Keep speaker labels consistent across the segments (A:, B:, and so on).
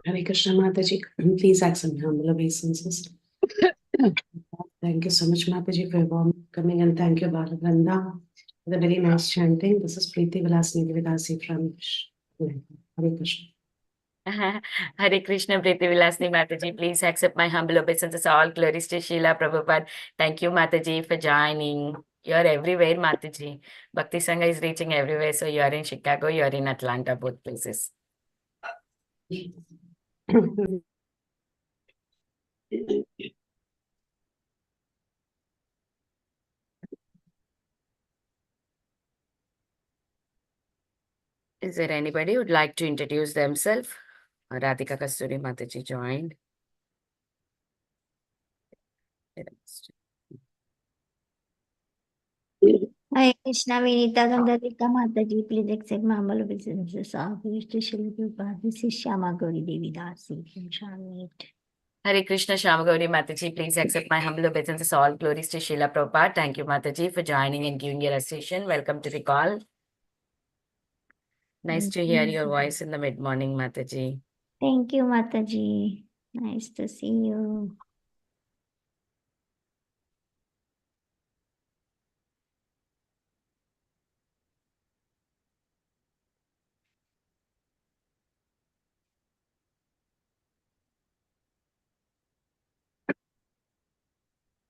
A: Hare Krishna Mataji, please accept my humble obeisances. Thank you so much, Mataji, for your warm coming, and thank you, Balavranda, for the very nice chanting. This is Preeti Vilasni Vidasi from Hare Krishna.
B: Hare Krishna, Preeti Vilasni Mataji. Please accept my humble obeisances. All glories to Srila Prabhupada. Thank you, Mataji, for joining. You're everywhere, Mataji. Bhakti Sangha is reaching everywhere. So you are in Chicago, you are in Atlanta, both places. Is there anybody who would like to introduce themselves? Radhika Kasturi Mataji joined.
C: Hare Krishna, Vinita Gandharika Mataji, please accept my humble obeisances. All glories to Srila Prabhupada. This is Shyama Gauri Devi Dasi from Charlotte.
B: Hare Krishna, Shyamagauri Mataji, please accept my humble obeisances. All glories to Srila Prabhupada. Thank you, Mataji, for joining and giving your recitation. Welcome to the call. Nice to hear your voice in the mid-morning, Mataji.
C: Thank you, Mataji. Nice to see you.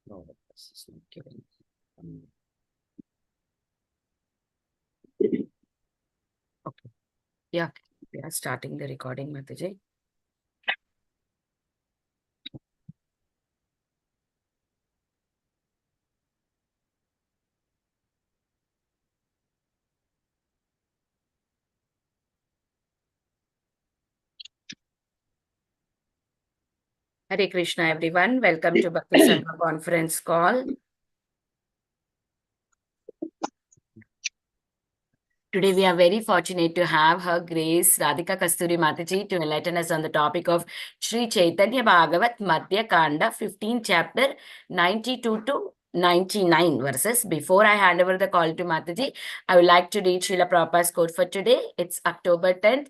B: No, this is not giving. Okay. Yeah, we are starting the recording, Mataji. Hare Krishna, everyone. Welcome to Bhakti Sangha conference call. Today, we are very fortunate to have Her Grace Radhika Kasturi Mataji to enlighten us on the topic of Sri Caitanya Bhagavata Madhya Khanda, 15th chapter, 92 to 99 verses. Before I hand over the call to Mataji, I would like to read Srila Prabhupada's quote for today. It's October 10th.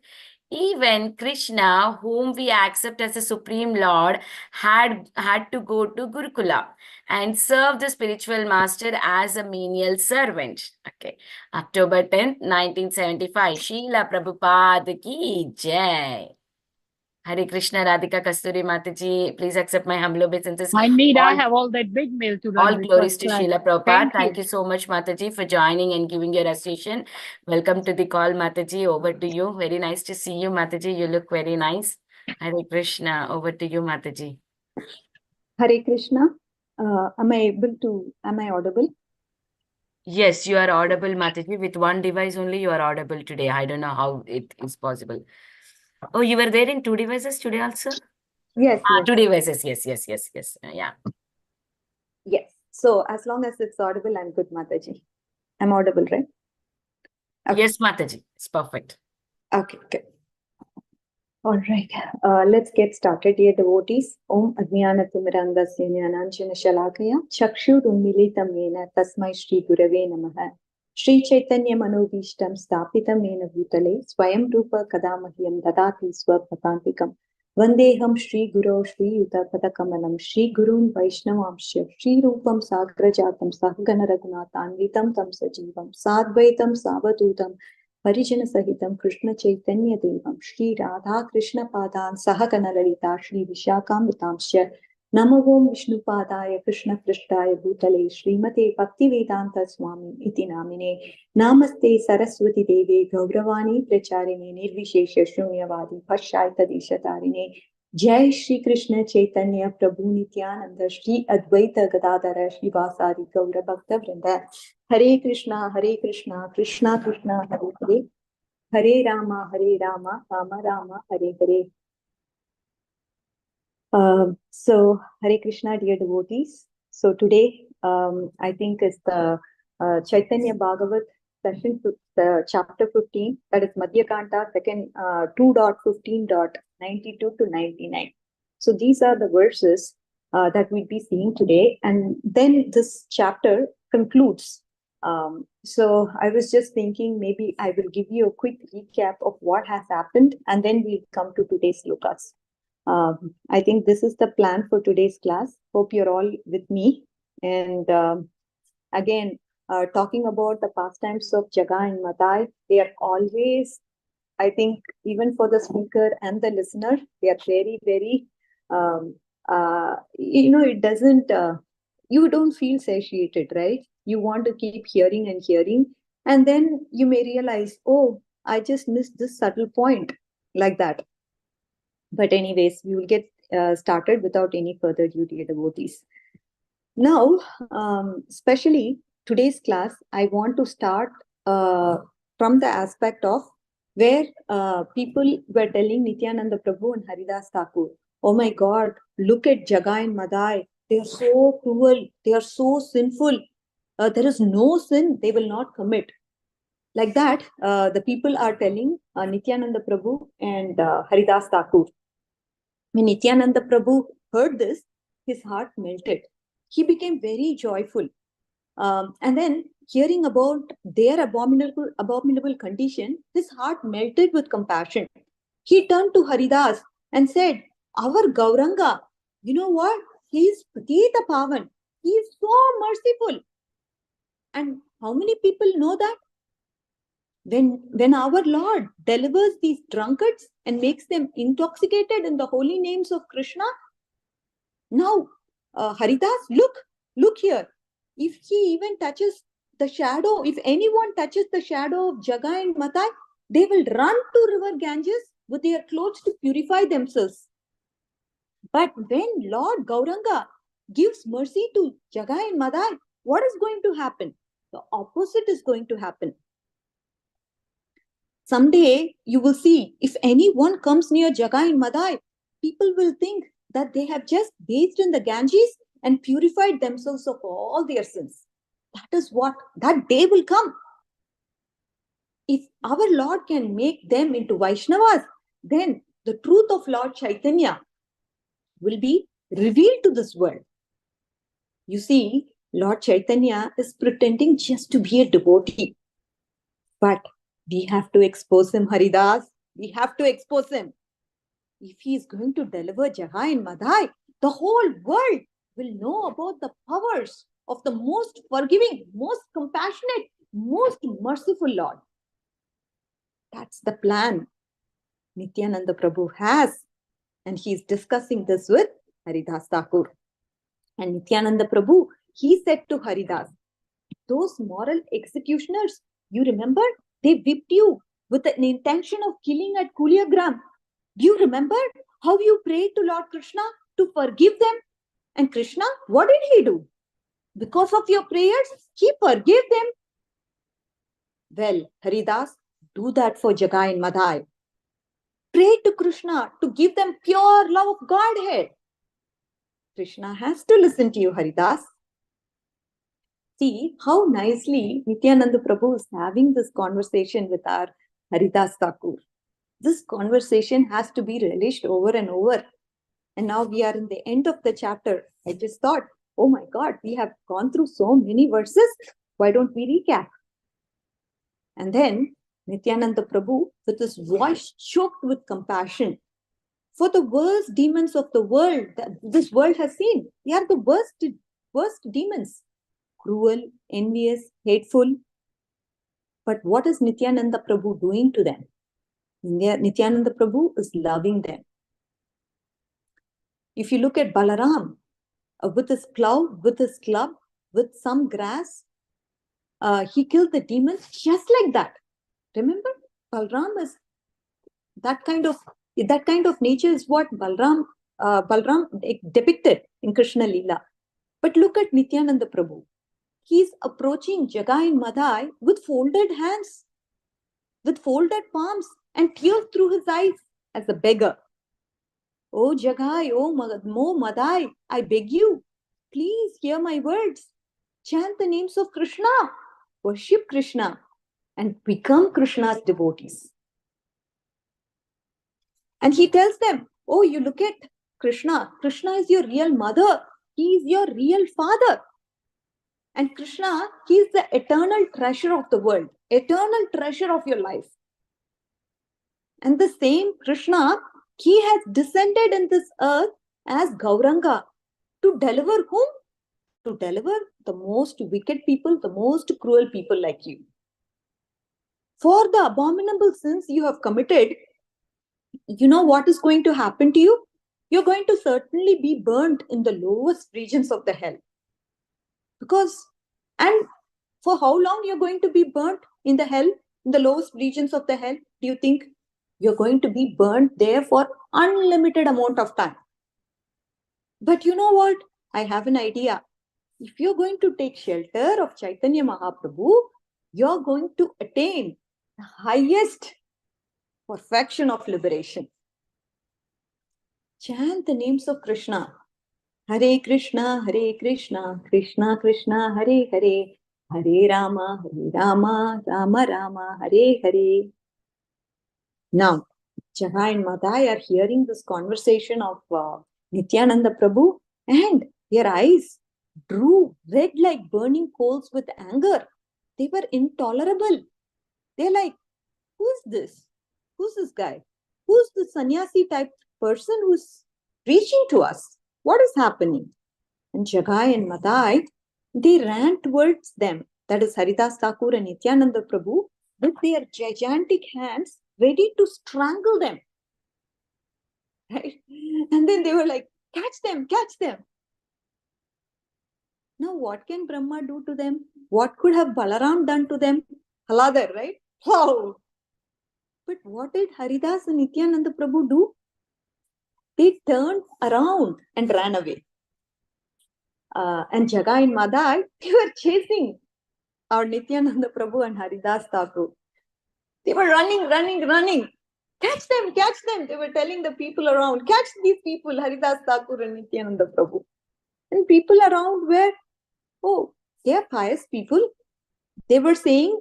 B: Even Krishna, whom we accept as the Supreme Lord, had to go to Gurukula and serve the spiritual master as a menial servant. Okay. October 10th, 1975. Srila Prabhupada ki jai. Hare Krishna, Radhika Kasturi Mataji. Please accept my humble obeisances.
D: I need, I have all that big mail to run.
B: All glories to Srila Prabhupada.
D: Thank
B: you so much, Mataji, for joining and giving your recitation. Welcome to the call, Mataji. Over to you. Very nice to see you, Mataji. You look very nice. Hare Krishna. Over to you, Mataji.
E: Hare Krishna. Am I audible?
B: Yes, you are audible, Mataji. With one device only, you are audible today. I don't know how it is possible. Oh, you were there in two devices today also?
E: Yes. Yes.
B: Two devices. Yes. Yeah.
E: Yes. So as long as it's audible, I'm good, Mataji. I'm audible, right?
B: Okay. Yes, Mataji. It's perfect.
E: Okay, good. All right. Let's get started, dear devotees. Om Ajnanatimmirandasya Jnananjana Shalakaya Chakshurunmilitam Yena Tasmai Shri Gurave Namaha Shri Chaitanya Manobhishtam Stapitam Yena Bhutale Swayam Rupa Kadamahyam Dadati Swapatantikam Vandeham Shri Guru Shri Yuta Padakamalam Shri Gurun Vaishnavamsya Shri Rupam Sagrajatam Sahagana Raghunatanvitam Tam Sajivam Sadvaitam Savadutam Parijana Sahitam Krishna Chaitanya Devam Shri Radha Krishna Padan Sahagana Lalita Shri Vishakam Vitamsya Namo Om Vishnu Padaya Krishna Prishtaya Bhutale Srimate Bhaktivedanta Swami Iti Namine Namaste Saraswati Deve Gauravani Pracharine Nirvishesha Shunyavadi Pashaita Deshatarine Jai Shri Krishna Chaitanya Prabhu Nityananda Shri Advaita Gadadara Shri Vasari Gaura Bhakta Vrinda Hare Krishna, Krishna Krishna, Hare Hare, Hare Rama, Rama Rama, Hare Hare. So, Hare Krishna, dear devotees. So today, I think is the Caitanya Bhagavat session, chapter 15, that is Madhya Kanta, second 2.15.92 to 99. So these are the verses that we'll be seeing today. And then this chapter concludes So I was just thinking maybe I will give you a quick recap of what has happened and then we'll come to today's slokas. I think this is the plan for today's class. Hope you're all with me. And again, talking about the pastimes of Jaga and Madai, they are always, I think, even for the speaker and the listener, they are very, very, it doesn't, you don't feel satiated, right? You want to keep hearing and hearing. And then you may realize, oh, I just missed this subtle point, like that. But anyways, we will get started without any further ado, dear devotees. Now, especially today's class, I want to start from the aspect of where people were telling Nityananda Prabhu and Haridas Thakur, oh my God, look at Jaga and Madai. They are so cruel. They are so sinful. There is no sin they will not commit. Like that, the people are telling Nityananda Prabhu and Haridas Thakur. When Nityananda Prabhu heard this, his heart melted. He became very joyful. And then hearing about their abominable condition, his heart melted with compassion. He turned to Haridas and said, our Gauranga, you know what? He is Patita Pavan. He is so merciful. And how many people know that? When our Lord delivers these drunkards and makes them intoxicated in the holy names of Krishna, now Haridas, look here. If he even touches the shadow, if anyone touches the shadow of Jaga and Madai, they will run to river Ganges with their clothes to purify themselves. But when Lord Gauranga gives mercy to Jaga and Madai, what is going to happen? The opposite is going to happen. Someday you will see, if anyone comes near Jaga and Madai, people will think that they have just bathed in the Ganges and purified themselves of all their sins. That is what, that day will come. If our Lord can make them into Vaishnavas, then the truth of Lord Chaitanya will be revealed to this world. You see, Lord Chaitanya is pretending just to be a devotee. But we have to expose him, Haridas. We have to expose him. If he is going to deliver Jaga and Madai, the whole world will know about the powers of the most forgiving, most compassionate, most merciful Lord. That's the plan Nityananda Prabhu has. And he is discussing this with Haridas Thakur. And Nityananda Prabhu, he said to Haridas, those moral executioners, you remember? They whipped you with an intention of killing at Kuliagram. Do you remember how you prayed to Lord Krishna to forgive them? And Krishna, what did he do? Because of your prayers, he forgave them. Well, Haridas, do that for Jaga and Madai. Pray to Krishna to give them pure love of Godhead. Krishna has to listen to you, Haridas. See how nicely Nityananda Prabhu is having this conversation with our Haridas Thakur. This conversation has to be relished over and over. And now we are in the end of the chapter. I just thought, oh my God, we have gone through so many verses. Why don't we recap? And then Nityananda Prabhu, with his voice choked with compassion for the worst demons of the world that this world has seen. They are the worst demons. Cruel, envious, hateful. But what is Nityananda Prabhu doing to them? Nityananda Prabhu is loving them. If you look at Balaram, with his plow, with his club, with some grass, he killed the demons just like that. Remember, Balaram is that kind of nature is what Balaram depicted in Krishna Leela. But look at Nityananda Prabhu. He's approaching Jaga and Madai with folded hands, with folded palms and tears through his eyes as a beggar. Oh Jagai, oh Madai, I beg you, please hear my words. Chant the names of Krishna, worship Krishna, and become Krishna's devotees. And he tells them, oh, you look at Krishna. Krishna is your real mother. He is your real father. And Krishna, he is the eternal treasure of the world, eternal treasure of your life. And the same Krishna, he has descended in this earth as Gauranga to deliver whom? To deliver the most wicked people, the most cruel people like you. For the abominable sins you have committed, you know what is going to happen to you? You're going to certainly be burnt in the lowest regions of the hell. And for how long you're going to be burnt in the hell, in the lowest regions of the hell? Do you think you're going to be burnt there for unlimited amount of time? But you know what? I have an idea. If you're going to take shelter of Chaitanya Mahaprabhu, you're going to attain the highest perfection of liberation. Chant the names of Krishna. Hare Krishna, Krishna Krishna, Hare Hare, Hare Rama, Rama Rama, Hare Hare. Now, Jagai and Madhai are hearing this conversation of Nityananda Prabhu, and their eyes drew red like burning coals with anger. They were intolerable. They're like, who's this? Who's this guy? Who's the sannyasi type person who's preaching to us? What is happening? And Jagai and Madhai, they ran towards them, that is Haridas Thakur and Nityananda Prabhu, with their gigantic hands ready to strangle them. Right? And then they were like, catch them, catch them. Now, what can Brahma do to them? What could have Balaram done to them? Haladar, right? Wow! But what did Haridas and Nityananda Prabhu do? They turned around and ran away. And Jagai and Madhai, they were chasing our Nityananda Prabhu and Haridas Thakur. They were running. Catch them. They were telling the people around, catch these people, Haridas Thakur and Nityananda Prabhu. And people around were, oh, they are pious people. They were saying,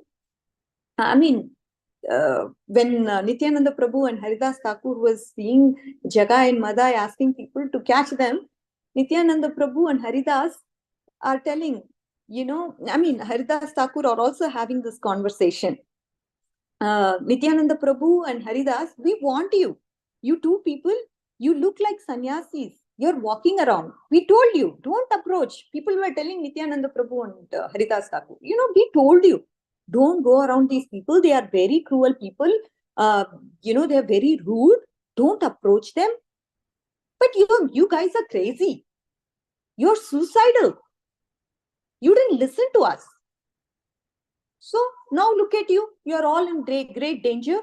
E: when Nityananda Prabhu and Haridas Thakur was seeing Jagai and Madhai asking people to catch them, Nityananda Prabhu and Haridas are telling, Haridas Thakur are also having this conversation. Nityananda Prabhu and Haridas, we want you. You two people, you look like sannyasis. You're walking around. We told you, don't approach. People were telling Nityananda Prabhu and Haridas Thakur, we told you, don't go around these people. They are very cruel people. They are very rude. Don't approach them. But you guys are crazy. You're suicidal. You didn't listen to us. So now look at you. You're all in great danger.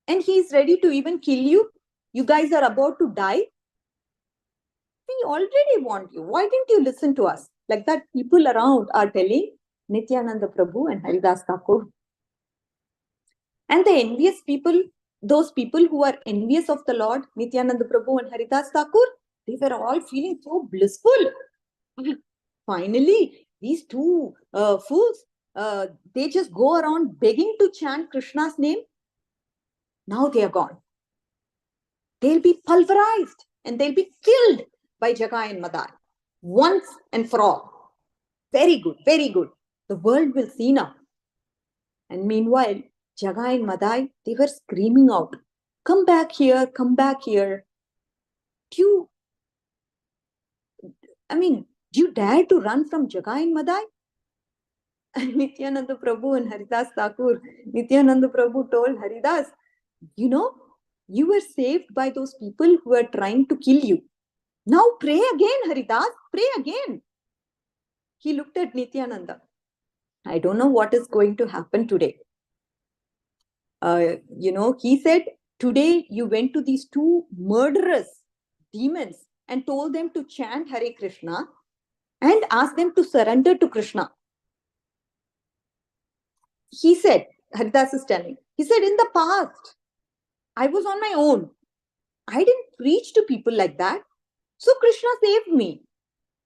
E: And he's ready to even kill you. You guys are about to die. We already want you. Why didn't you listen to us? Like that, people around are telling Nityananda Prabhu and Haridas Thakur. And the envious people, those people who are envious of the Lord, Nityananda Prabhu and Haridas Thakur, they were all feeling so blissful. Finally, these two fools, they just go around begging to chant Krishna's name. Now they are gone. They'll be pulverized and they'll be killed by Jagai and Madhai once and for all. Very good, very good. The world will see now. And meanwhile, Jagai and Madhai, they were screaming out, come back here, come back here. Do you dare to run from Jagai and Madhai? And Nityananda Prabhu and Haridas Thakur, Nityananda Prabhu told Haridas, you were saved by those people who are trying to kill you. Now pray again, Haridas, pray again. He looked at Nityananda. I don't know what is going to happen today. He said, today you went to these two murderous demons and told them to chant Hare Krishna and ask them to surrender to Krishna. He said, Haridas is telling, he said, in the past, I was on my own. I didn't preach to people like that. So Krishna saved me.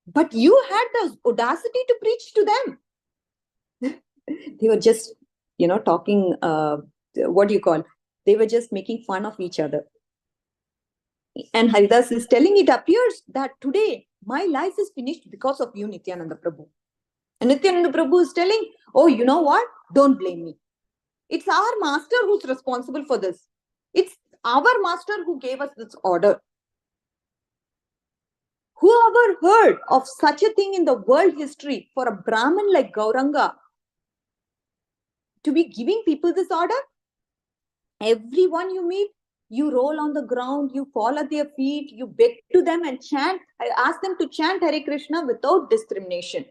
E: But you had the audacity to preach to them. They were just, talking, they were just making fun of each other. And Haridas is telling, it appears that today my life is finished because of you, Nityananda Prabhu. And Nityananda Prabhu is telling, oh, you know what? Don't blame me. It's our master who's responsible for this. It's our master who gave us this order. Whoever heard of such a thing in the world history for a Brahmin like Gauranga to be giving people this order? Everyone you meet, you roll on the ground, you fall at their feet, you beg to them and chant. I ask them to chant Hare Krishna without discrimination.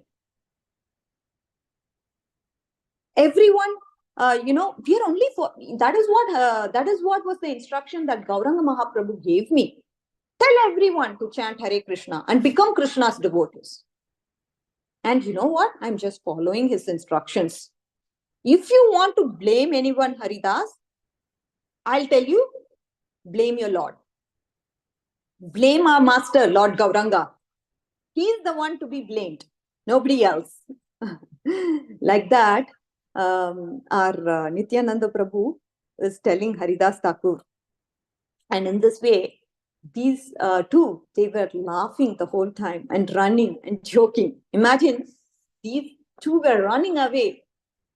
E: Everyone, we are only for that is what was the instruction that Gauranga Mahaprabhu gave me. Tell everyone to chant Hare Krishna and become Krishna's devotees. And you know what? I'm just following his instructions. If you want to blame anyone, Haridas, I'll tell you, blame your Lord. Blame our master, Lord Gauranga. He's the one to be blamed, nobody else. Like that, our Nityananda Prabhu is telling Haridas Thakur. And in this way, these two, they were laughing the whole time and running and joking. Imagine, these two were running away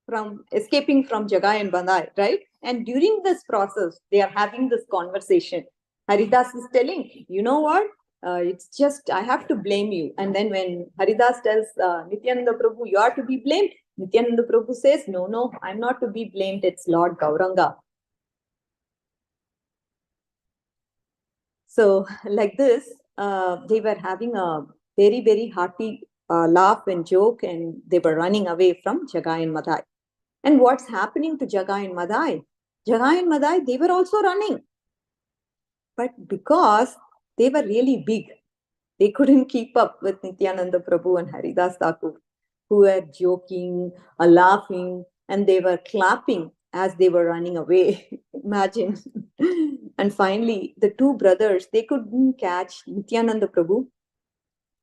E: from escaping from Jagai and Bandai, right? And during this process, they are having this conversation. Haridas is telling, you know what? It's just, I have to blame you. And then when Haridas tells Nityananda Prabhu, you are to be blamed, Nityananda Prabhu says, no, I'm not to be blamed. It's Lord Gauranga. So like this, they were having a very, very hearty laugh and joke, and they were running away from Jagai and Madhai. And what's happening to Jagai and Madhai? Jagai and Madhai, they were also running. But because they were really big, they couldn't keep up with Nityananda Prabhu and Haridas Thakur, who were joking, laughing, and they were clapping as they were running away. Imagine. And finally, the two brothers, they couldn't catch Nityananda Prabhu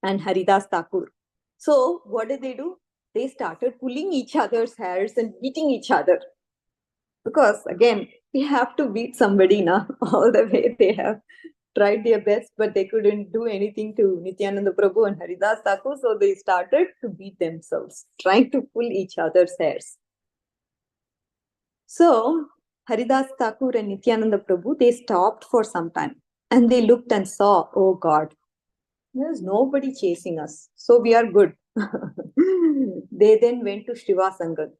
E: and Haridas Thakur. So what did they do? They started pulling each other's hairs and beating each other. Because again, we have to beat somebody now. All the way they have tried their best, but they couldn't do anything to Nityananda Prabhu and Haridas Thakur. So they started to beat themselves, trying to pull each other's hairs. So Haridas Thakur and Nityananda Prabhu, they stopped for some time and they looked and saw, oh God, there's nobody chasing us. So we are good. They then went to Shiva Sangam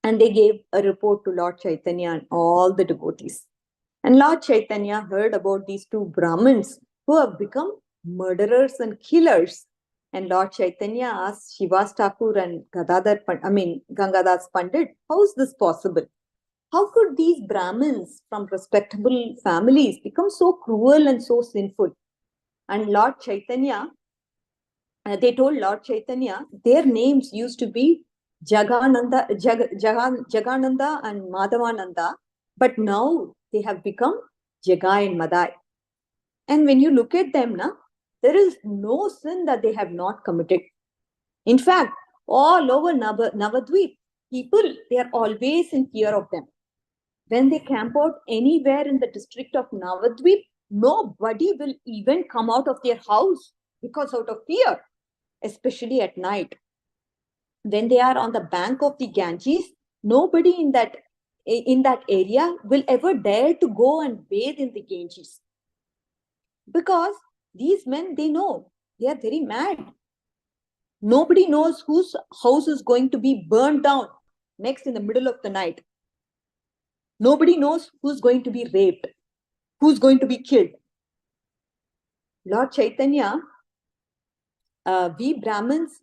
E: and they gave a report to Lord Chaitanya and all the devotees. And Lord Chaitanya heard about these two Brahmins who have become murderers and killers. And Lord Chaitanya asked Shivas Thakur and Gangadas Pandit, how is this possible? How could these Brahmins from respectable families become so cruel and so sinful? And Lord Chaitanya, they told Lord Chaitanya, their names used to be Jagananda and Madhavananda, but now they have become Jagai and Madhai. And when you look at them, there is no sin that they have not committed. In fact, all over Navadvip, people, they are always in fear of them. When they camp out anywhere in the district of Navadvip, nobody will even come out of their house because out of fear, especially at night. When they are on the bank of the Ganges, nobody in that area will ever dare to go and bathe in the Ganges. Because these men, they know, they are very mad. Nobody knows whose house is going to be burned down next in the middle of the night. Nobody knows who's going to be raped, who's going to be killed. Lord Chaitanya, we Brahmins,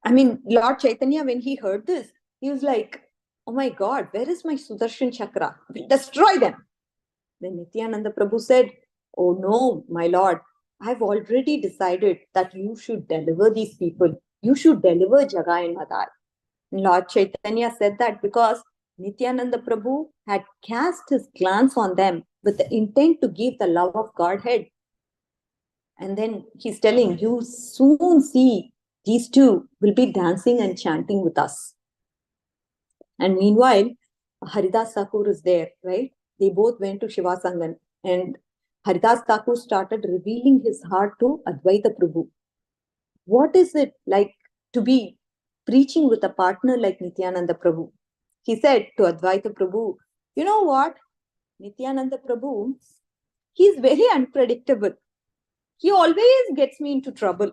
E: Lord Chaitanya, when he heard this, he was like, oh my God, where is my Sudarshan Chakra? We'll destroy them. Then Nityananda Prabhu said, oh no, my Lord, I've already decided that you should deliver these people. You should deliver Jagai and Madhai. Lord Chaitanya said that because Nityananda Prabhu had cast his glance on them with the intent to give the love of Godhead. And then he's telling, you soon see these two will be dancing and chanting with us. And meanwhile, Haridas Thakur is there, right? They both went to Shiva Sangam, and Haridas Thakur started revealing his heart to Advaita Prabhu. What is it like to be preaching with a partner like Nityananda Prabhu. He said to Advaita Prabhu, you know what? Nityananda Prabhu, he's very unpredictable. He always gets me into trouble.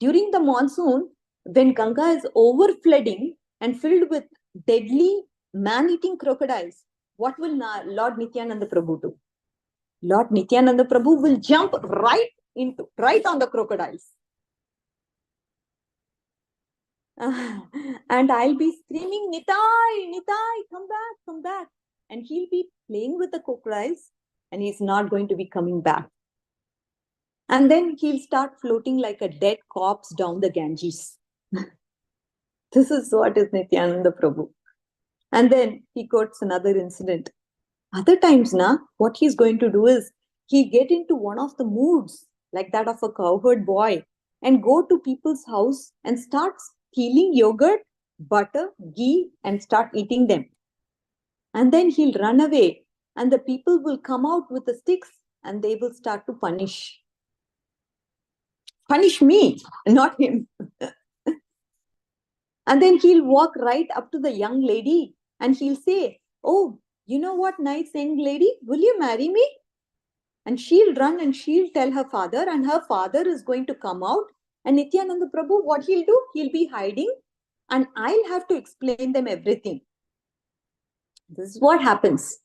E: During the monsoon, when Ganga is overflooding and filled with deadly man-eating crocodiles, what will Lord Nityananda Prabhu do? Lord Nityananda Prabhu will jump right on the crocodiles. And I'll be screaming, Nitai, Nitai, come back, come back. And he'll be playing with the crocodiles and he's not going to be coming back. And then he'll start floating like a dead corpse down the Ganges. This is what is Nityananda Prabhu. And then he quotes another incident. Other times, what he's going to do is he'll get into one of the moods, like that of a cowherd boy, and go to people's house and start stealing yogurt, butter, ghee, and start eating them. And then he'll run away, and the people will come out with the sticks and they will start to punish me, not him. And then he'll walk right up to the young lady and he'll say, oh, you know what, nice young lady, will you marry me? And she'll run and she'll tell her father, and her father is going to come out. And Nityananda Prabhu, what he'll do? He'll be hiding and I'll have to explain them everything. This is what happens.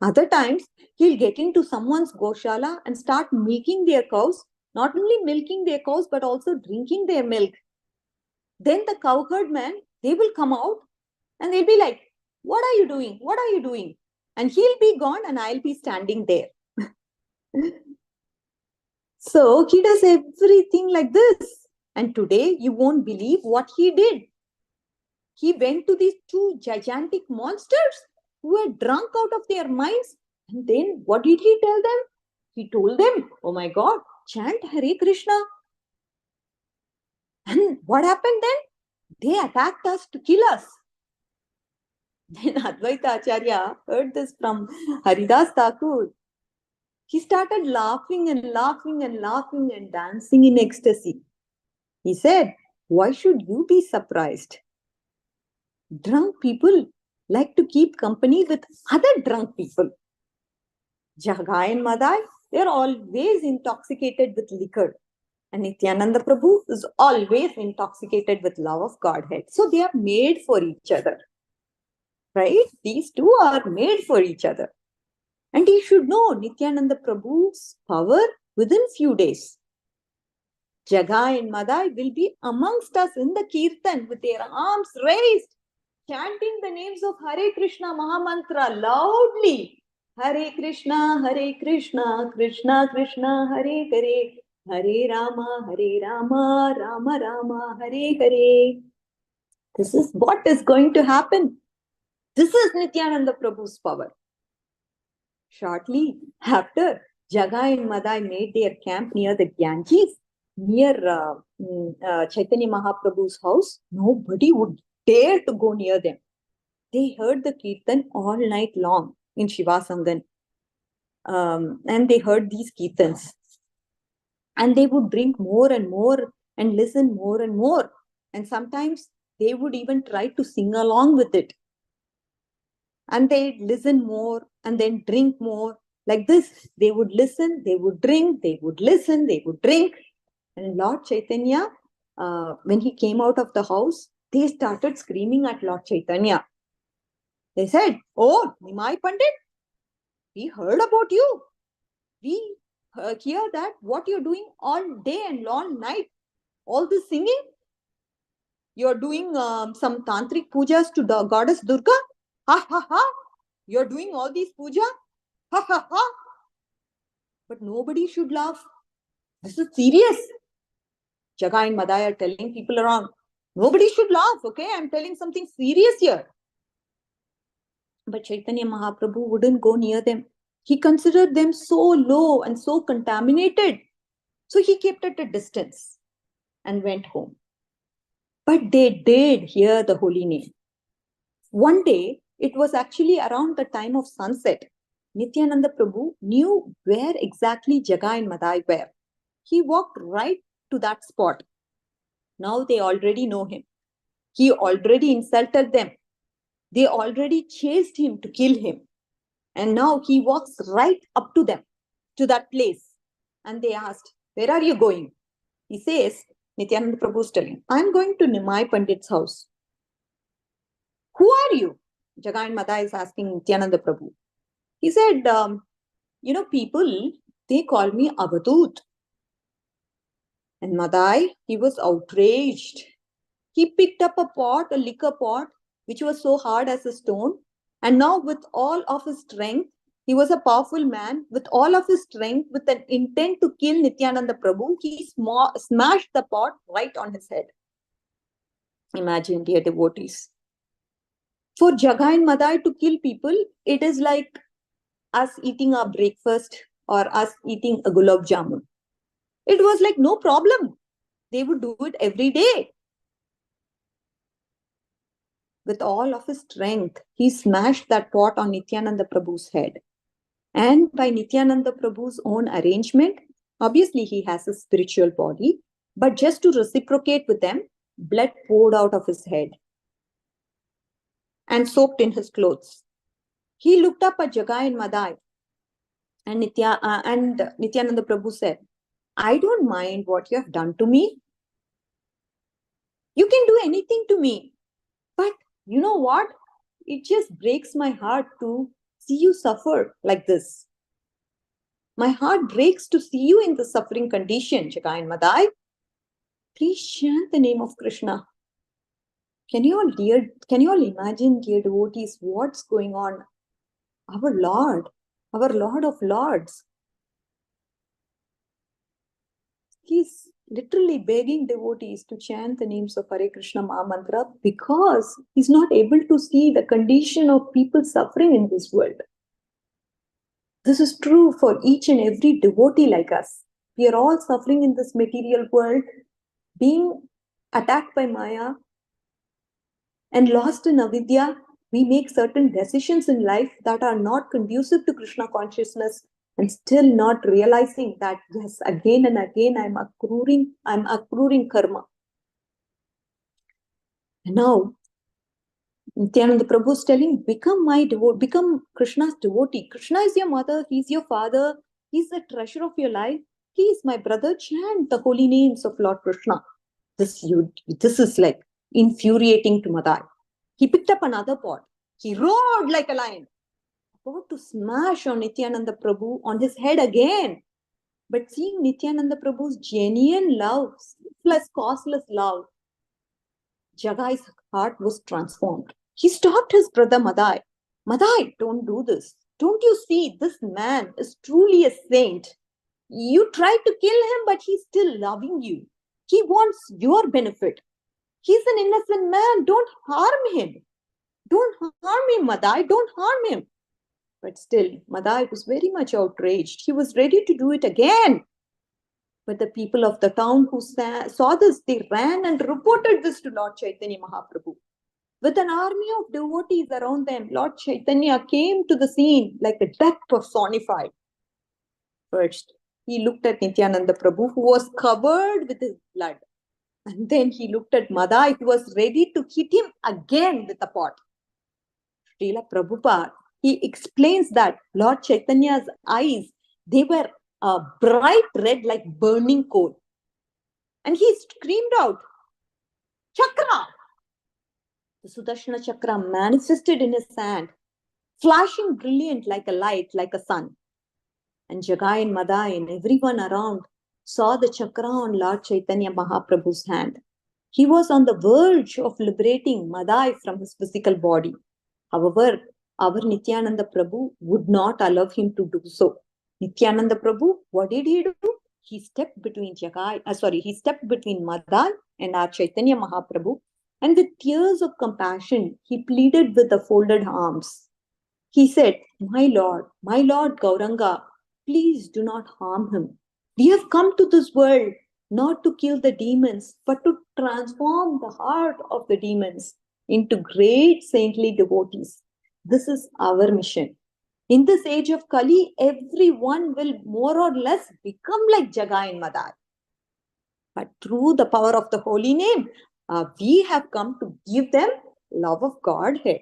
E: Other times, he'll get into someone's goshala and start milking their cows, not only milking their cows, but also drinking their milk. Then the cowherd man, they will come out and they'll be like, what are you doing? What are you doing? And he'll be gone and I'll be standing there. So he does everything like this. And today you won't believe what he did. He went to these two gigantic monsters who were drunk out of their minds. And then what did he tell them? He told them, oh my God, chant Hare Krishna. And what happened then? They attacked us to kill us. Then Advaita Acharya heard this from Haridas Thakur. He started laughing and laughing and laughing and dancing in ecstasy. He said, why should you be surprised? Drunk people like to keep company with other drunk people. Jagai and Madhai, they're always intoxicated with liquor. And Nityananda Prabhu is always intoxicated with love of Godhead. So they are made for each other. Right? These two are made for each other. And he should know Nityananda Prabhu's power within few days. Jagai and Madhai will be amongst us in the Kirtan with their arms raised, chanting the names of Hare Krishna Mahamantra loudly. Hare Krishna, Krishna Krishna, Hare Hare, Hare Rama, Rama Rama, Hare Hare. This is what is going to happen. This is Nityananda Prabhu's power. Shortly after, Jagai and Madhai made their camp near the Ganges, near Chaitanya Mahaprabhu's house. Nobody would dare to go near them. They heard the Kirtan all night long in Shivasangan. And they heard these Kirtans. And they would drink more and more and listen more and more. And sometimes they would even try to sing along with it. And they'd listen more and then drink more. Like this, they would listen, they would drink, they would listen, they would drink. And Lord Chaitanya, when he came out of the house, they started screaming at Lord Chaitanya. They said, oh, Nimai Pandit, we heard about you. We hear that what you're doing all day and all night, all this singing. You're doing some tantric pujas to the goddess Durga. Ha ha ha! You're doing all these puja? Ha ha ha! But nobody should laugh. This is serious. Jagai and Madhai are telling people around, nobody should laugh, okay? I'm telling something serious here. But Chaitanya Mahaprabhu wouldn't go near them. He considered them so low and so contaminated. So he kept at a distance and went home. But they did hear the holy name. One day, it was actually around the time of sunset. Nityananda Prabhu knew where exactly Jagai and Madhai were. He walked right to that spot. Now they already know him. He already insulted them. They already chased him to kill him. And now he walks right up to them, to that place. And they asked, where are you going? He says, Nityananda Prabhu is telling, I'm going to Nimai Pandit's house. Who are you? Jagai and Madhai is asking Nityananda Prabhu. He said, people, they call me Avadut. And Madhai, he was outraged. He picked up a liquor pot, which was so hard as a stone. And now with all of his strength, he was a powerful man. With all of his strength, with an intent to kill Nityananda Prabhu, he smashed the pot right on his head. Imagine, dear devotees. For Jagai and Madhai to kill people, it is like us eating our breakfast or us eating a gulab jamun. It was like no problem. They would do it every day. With all of his strength, he smashed that pot on Nityananda Prabhu's head. And by Nityananda Prabhu's own arrangement, obviously he has a spiritual body, but just to reciprocate with them, blood poured out of his head and soaked in his clothes. He looked up at Jagai and Madhai, and Nityananda Prabhu said, I don't mind what you have done to me. You can do anything to me. But you know what? It just breaks my heart to see you suffer like this. My heart breaks to see you in the suffering condition, Jagai and Madhai. Please chant the name of Krishna. Can you all imagine, dear devotees, what's going on? Our Lord of Lords. He's literally begging devotees to chant the names of Hare Krishna Maha Mantra because he's not able to see the condition of people suffering in this world. This is true for each and every devotee like us. We are all suffering in this material world, being attacked by Maya and lost in avidya. We make certain decisions in life that are not conducive to Krishna consciousness, and still not realizing that, yes, again and again I'm accruing karma. And now, Nityananda Prabhu is telling, become Krishna's devotee. Krishna is your mother, he's your father, he's the treasure of your life. Please, my brother, chant the holy names of Lord Krishna. This is like infuriating to Madhai. He picked up another pot. He roared like a lion, about to smash on Nityananda Prabhu on his head again. But seeing Nityananda Prabhu's genuine love, plus causeless love, Jagai's heart was transformed. He stopped his brother Madhai. Madhai, don't do this. Don't you see this man is truly a saint? You tried to kill him, but he's still loving you. He wants your benefit. He's an innocent man. Don't harm him. Don't harm him, Madhai. Don't harm him. But still, Madhai was very much outraged. He was ready to do it again. But the people of the town who saw this, they ran and reported this to Lord Chaitanya Mahaprabhu. With an army of devotees around them, Lord Chaitanya came to the scene like a death personified. First, he looked at Nityananda Prabhu, who was covered with his blood. And then he looked at Madhai, who was ready to hit him again with a pot. Srila Prabhupada, he explains that Lord Chaitanya's eyes, they were bright red like burning coal. And he screamed out, Chakra! The Sudarshana Chakra manifested in his hand, flashing brilliant like a light, like a sun. And Jagai and Madhai and everyone around saw the chakra on Lord Chaitanya Mahaprabhu's hand. He was on the verge of liberating Madhai from his physical body. However, our Nityananda Prabhu would not allow him to do so. Nityananda Prabhu, what did he do? He stepped between Madhai and our Chaitanya Mahaprabhu, and with tears of compassion, he pleaded with the folded arms. He said, my Lord Gauranga, please do not harm him. We have come to this world not to kill the demons, but to transform the heart of the demons into great saintly devotees. This is our mission. In this age of Kali, everyone will more or less become like Jagai and Madhai. but through the power of the holy name, we have come to give them love of Godhead.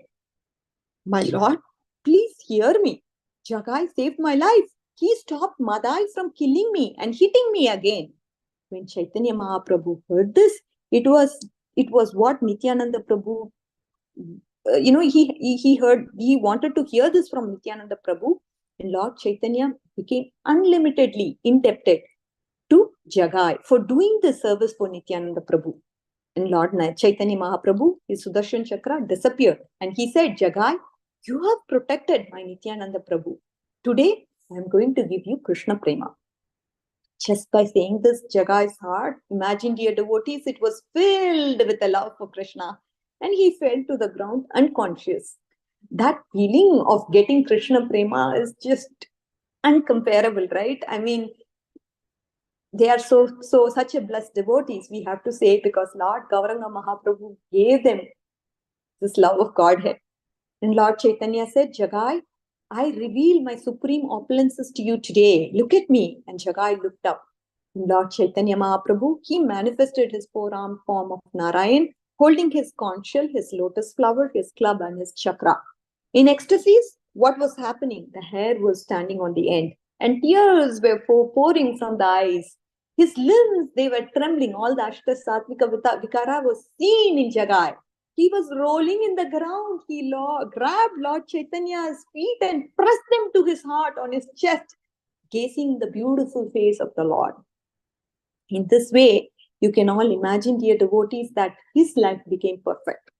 E: My Lord, please hear me. Jagai saved my life. He stopped Madai from killing me and hitting me again. When Chaitanya Mahaprabhu heard this, it was what Nityananda Prabhu, he wanted to hear this from Nityananda Prabhu, and Lord Chaitanya became unlimitedly indebted to Jagai for doing the service for Nityananda Prabhu. And Lord Chaitanya Mahaprabhu, his Sudarshan Chakra disappeared, and he said, Jagai, you have protected my Nityananda Prabhu. Today, I am going to give you Krishna Prema. Just by saying this, Jagai's heart, imagine, dear devotees, it was filled with a love for Krishna, and he fell to the ground unconscious. That feeling of getting Krishna Prema is just uncomparable, right? I mean, they are such a blessed devotees, we have to say, because Lord Gauranga Mahaprabhu gave them this love of Godhead. And Lord Chaitanya said, Jagai, I reveal my supreme opulences to you today. Look at me. And Jagai looked up. And Lord Chaitanya Mahaprabhu, he manifested his four-armed form of Narayan, holding his conch shell, his lotus flower, his club, and his chakra. In ecstasies, what was happening? The hair was standing on the end, and tears were pouring from the eyes. His limbs, they were trembling. All the Ashta Satvika Vikara was seen in Jagai. He was rolling in the ground. He grabbed Lord Chaitanya's feet and pressed them to his heart on his chest, gazing the beautiful face of the Lord. In this way, you can all imagine, dear devotees, that his life became perfect.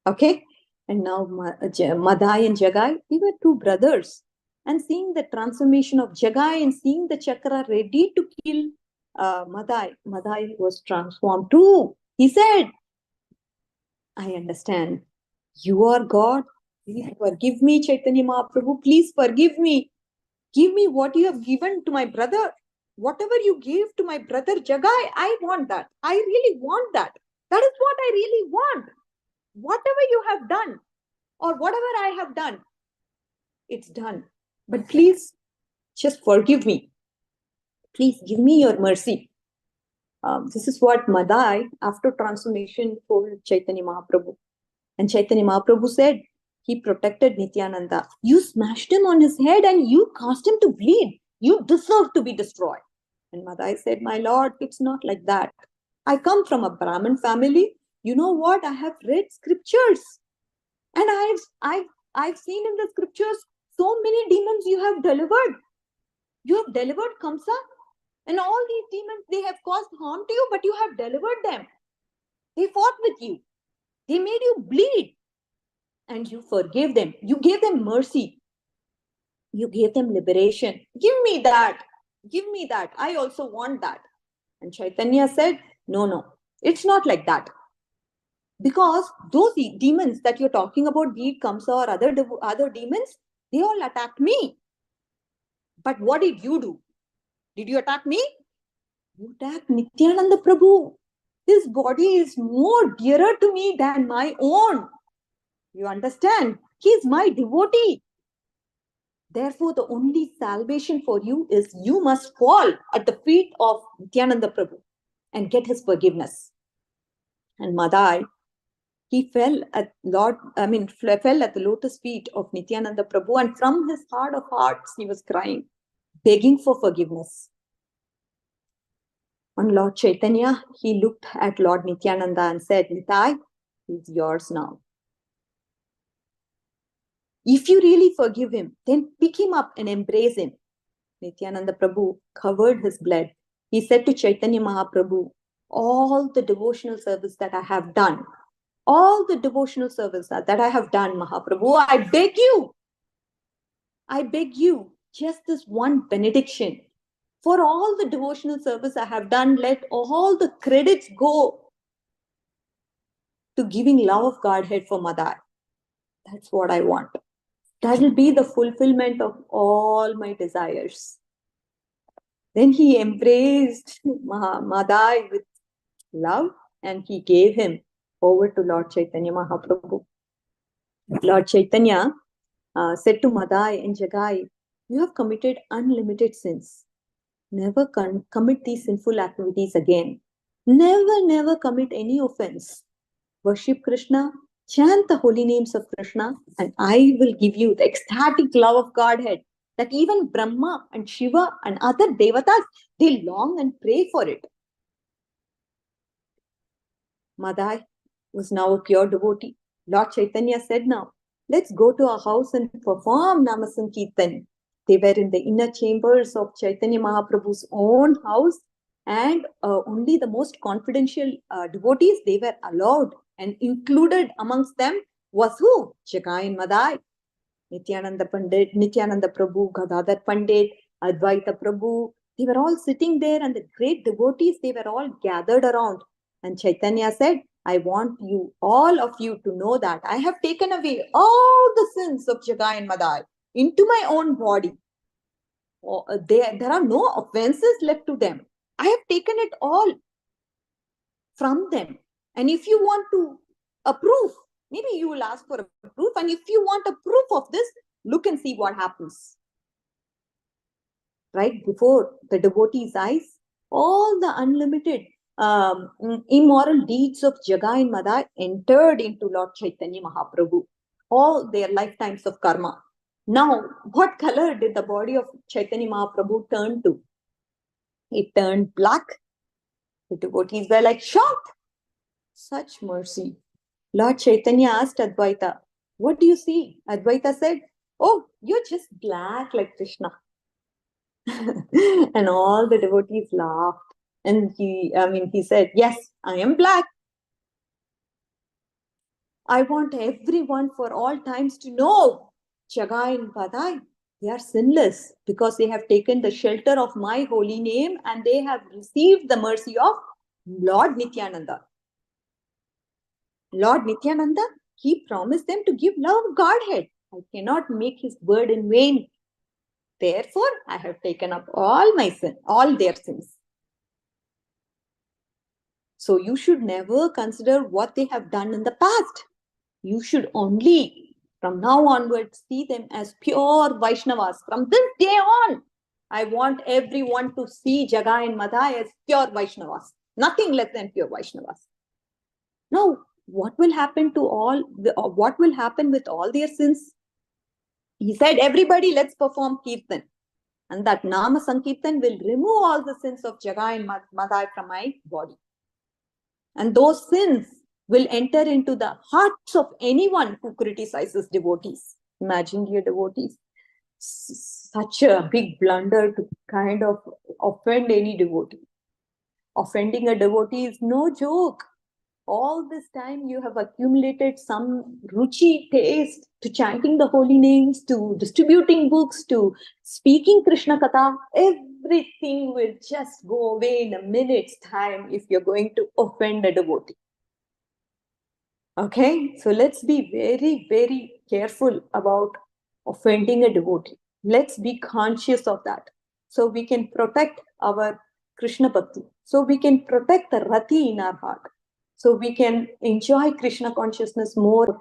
E: Okay? And now Madai and Jagai, they were two brothers. And seeing the transformation of Jagai and seeing the chakra ready to kill Madai was transformed too. He said, I understand. You are God. Please forgive me, Chaitanya Mahaprabhu. Please forgive me. Give me what you have given to my brother. Whatever you gave to my brother Jagai, I want that. I really want that. That is what I really want. Whatever you have done or whatever I have done, it's done. But please just forgive me. Please give me your mercy. This is what Madai, after transformation, told Chaitanya Mahaprabhu. And Chaitanya Mahaprabhu said, he protected Nityananda. You smashed him on his head and you caused him to bleed. You deserve to be destroyed. And Madai said, my Lord, it's not like that. I come from a Brahmin family. You know what? I have read scriptures. And I've seen in the scriptures so many demons you have delivered. You have delivered Kamsa. And all these demons, they have caused harm to you, but you have delivered them. They fought with you. They made you bleed. And you forgave them. You gave them mercy. You gave them liberation. Give me that. Give me that. I also want that. And Chaitanya said, no, it's not like that. Because those demons that you're talking about, be it Kamsa or other demons, they all attacked me. But what did you do? Did you attack me? You attacked Nityananda Prabhu. His body is more dearer to me than my own. You understand? He is my devotee. Therefore, the only salvation for you is you must fall at the feet of Nityananda Prabhu and get his forgiveness. And Madai, he fell at the lotus feet of Nityananda Prabhu, and from his heart of hearts, he was crying, begging for forgiveness. On Lord Chaitanya, he looked at Lord Nityananda and said, Nitai, he's yours now. If you really forgive him, then pick him up and embrace him. Nityananda Prabhu covered his blood. He said to Chaitanya Mahaprabhu, all the devotional service that I have done, Mahaprabhu, I beg you, just this one benediction. For all the devotional service I have done, let all the credits go to giving love of Godhead for Madai. That's what I want. That will be the fulfillment of all my desires. Then he embraced Madai with love and he gave him over to Lord Chaitanya Mahaprabhu. Lord Chaitanya said to Madai and Jagai, you have committed unlimited sins. Never commit these sinful activities again. Never commit any offense. Worship Krishna, chant the holy names of Krishna, and I will give you the ecstatic love of Godhead that even Brahma and Shiva and other devatas, they long and pray for it. Madhai was now a pure devotee. Lord Chaitanya said, now, let's go to our house and perform Nama Sankirtan. They were in the inner chambers of Chaitanya Mahaprabhu's own house, and only the most confidential devotees, they were allowed, and included amongst them was who? Jagai and Madhai. Nityananda Pandit, Nityananda Prabhu, Gadadhar Pandit, Advaita Prabhu, they were all sitting there, and the great devotees, they were all gathered around. And Chaitanya said, I want you, all of you, to know that I have taken away all the sins of Jagai and Madhai into my own body. There are no offenses left to them. I have taken it all from them. And if you want to approve, maybe you will ask for a proof. And if you want a proof of this, look and see what happens. Right before the devotee's eyes, all the unlimited immoral deeds of Jagai and Madhai entered into Lord Chaitanya Mahaprabhu, all their lifetimes of karma. Now, what color did the body of Chaitanya Mahaprabhu turn to? It turned black. The devotees were like shocked. Such mercy. Lord Chaitanya asked Advaita, what do you see? Advaita said, oh, you're just black like Krishna. And all the devotees laughed. And he said, yes, I am black. I want everyone for all times to know Jagai and Madhai, they are sinless because they have taken the shelter of my holy name and they have received the mercy of Lord Nityananda. Lord Nityananda, he promised them to give love of Godhead. I cannot make his word in vain. Therefore, I have taken up all my sin, all their sins. So you should never consider what they have done in the past. You should only, from now onwards, see them as pure Vaishnavas. From this day on, I want everyone to see Jagai and Madhai as pure Vaishnavas. Nothing less than pure Vaishnavas. Now, what will happen to what will happen with all their sins? He said, everybody, let's perform Kirtan. And that Nama Sankirtan will remove all the sins of Jagai and Madhai from my body. And those sins will enter into the hearts of anyone who criticizes devotees. Imagine, dear devotees, such a big blunder to kind of offend any devotee. Offending a devotee is no joke. All this time you have accumulated some ruchi taste to chanting the holy names, to distributing books, to speaking Krishna Katha. Everything will just go away in a minute's time if you're going to offend a devotee. Okay, so let's be very careful about offending a devotee. Let's be conscious of that, so we can protect our Krishna Bhakti, so we can protect the Rati in our heart, so we can enjoy Krishna consciousness more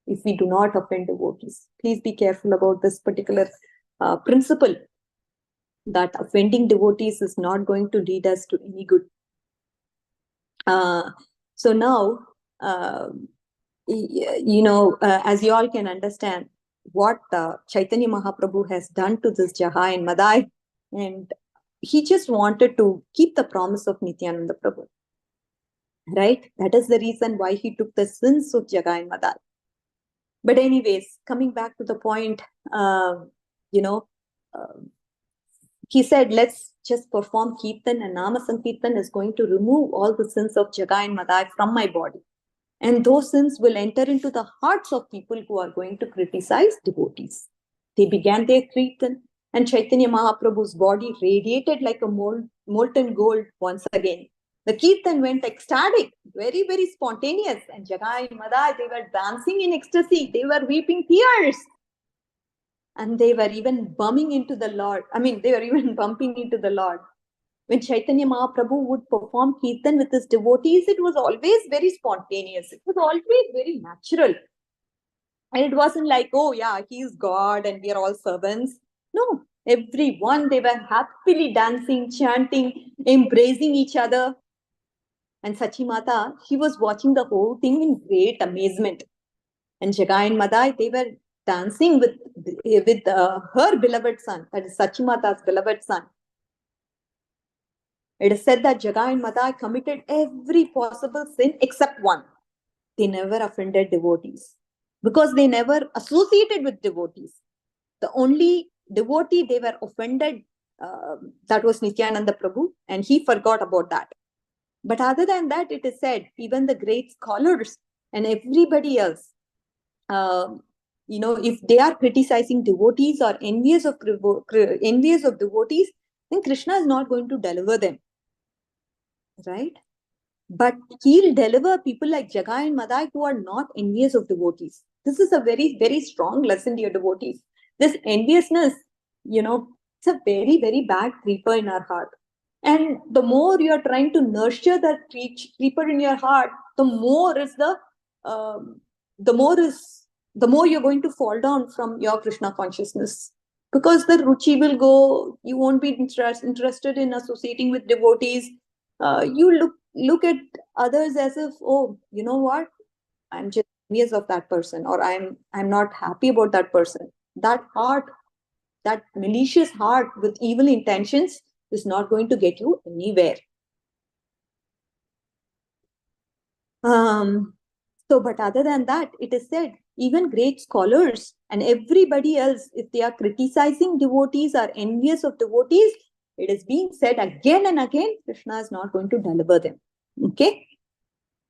E: if we do not offend devotees. Please be careful about this particular principle, that offending devotees is not going to lead us to any good. So now, as you all can understand, what Chaitanya Mahaprabhu has done to this Jagai and Madhai, and he just wanted to keep the promise of Nityananda Prabhu. Right? That is the reason why he took the sins of Jagai and Madhai. But anyways, coming back to the point, he said, let's just perform Kirtan, and Nama Sankirtan is going to remove all the sins of Jagai and Madhai from my body. And those sins will enter into the hearts of people who are going to criticize devotees. They began their Kirtan, and Chaitanya Mahaprabhu's body radiated like a molten gold once again. The Kirtan went ecstatic, very spontaneous, and Jagai and Madhai, they were dancing in ecstasy. They were weeping tears. And they were even bumping into the Lord. When Chaitanya Mahaprabhu would perform Kirtan with his devotees, it was always very spontaneous. It was always very natural. And it wasn't like, oh yeah, he is God and we are all servants. No, everyone, they were happily dancing, chanting, embracing each other. And Sachi Mata, she was watching the whole thing in great amazement. And Jagai and Madai, they were dancing with her beloved son, that is Sachi Mata's beloved son. It is said that Jagai and Madai committed every possible sin except one. They never offended devotees because they never associated with devotees. The only devotee they were offended, that was Nityananda Prabhu, and he forgot about that. But other than that, it is said, even the great scholars and everybody else, if they are criticizing devotees or envious of devotees, then Krishna is not going to deliver them, right? But he'll deliver people like Jagai and Madai who are not envious of devotees. This is a very, very strong lesson, dear devotees. This enviousness, it's a very, very bad creeper in our heart. And the more you are trying to nurture that creeper in your heart, the more you're going to fall down from your Krishna consciousness. Because the ruchi will go, you won't be interested in associating with devotees. You look at others as if, oh, you know what? I'm just envious of that person, or I'm not happy about that person. That heart, that malicious heart with evil intentions is not going to get you anywhere. But other than that, it is said, even great scholars and everybody else, if they are criticizing devotees or envious of devotees, it is being said again and again, Krishna is not going to deliver them. Okay?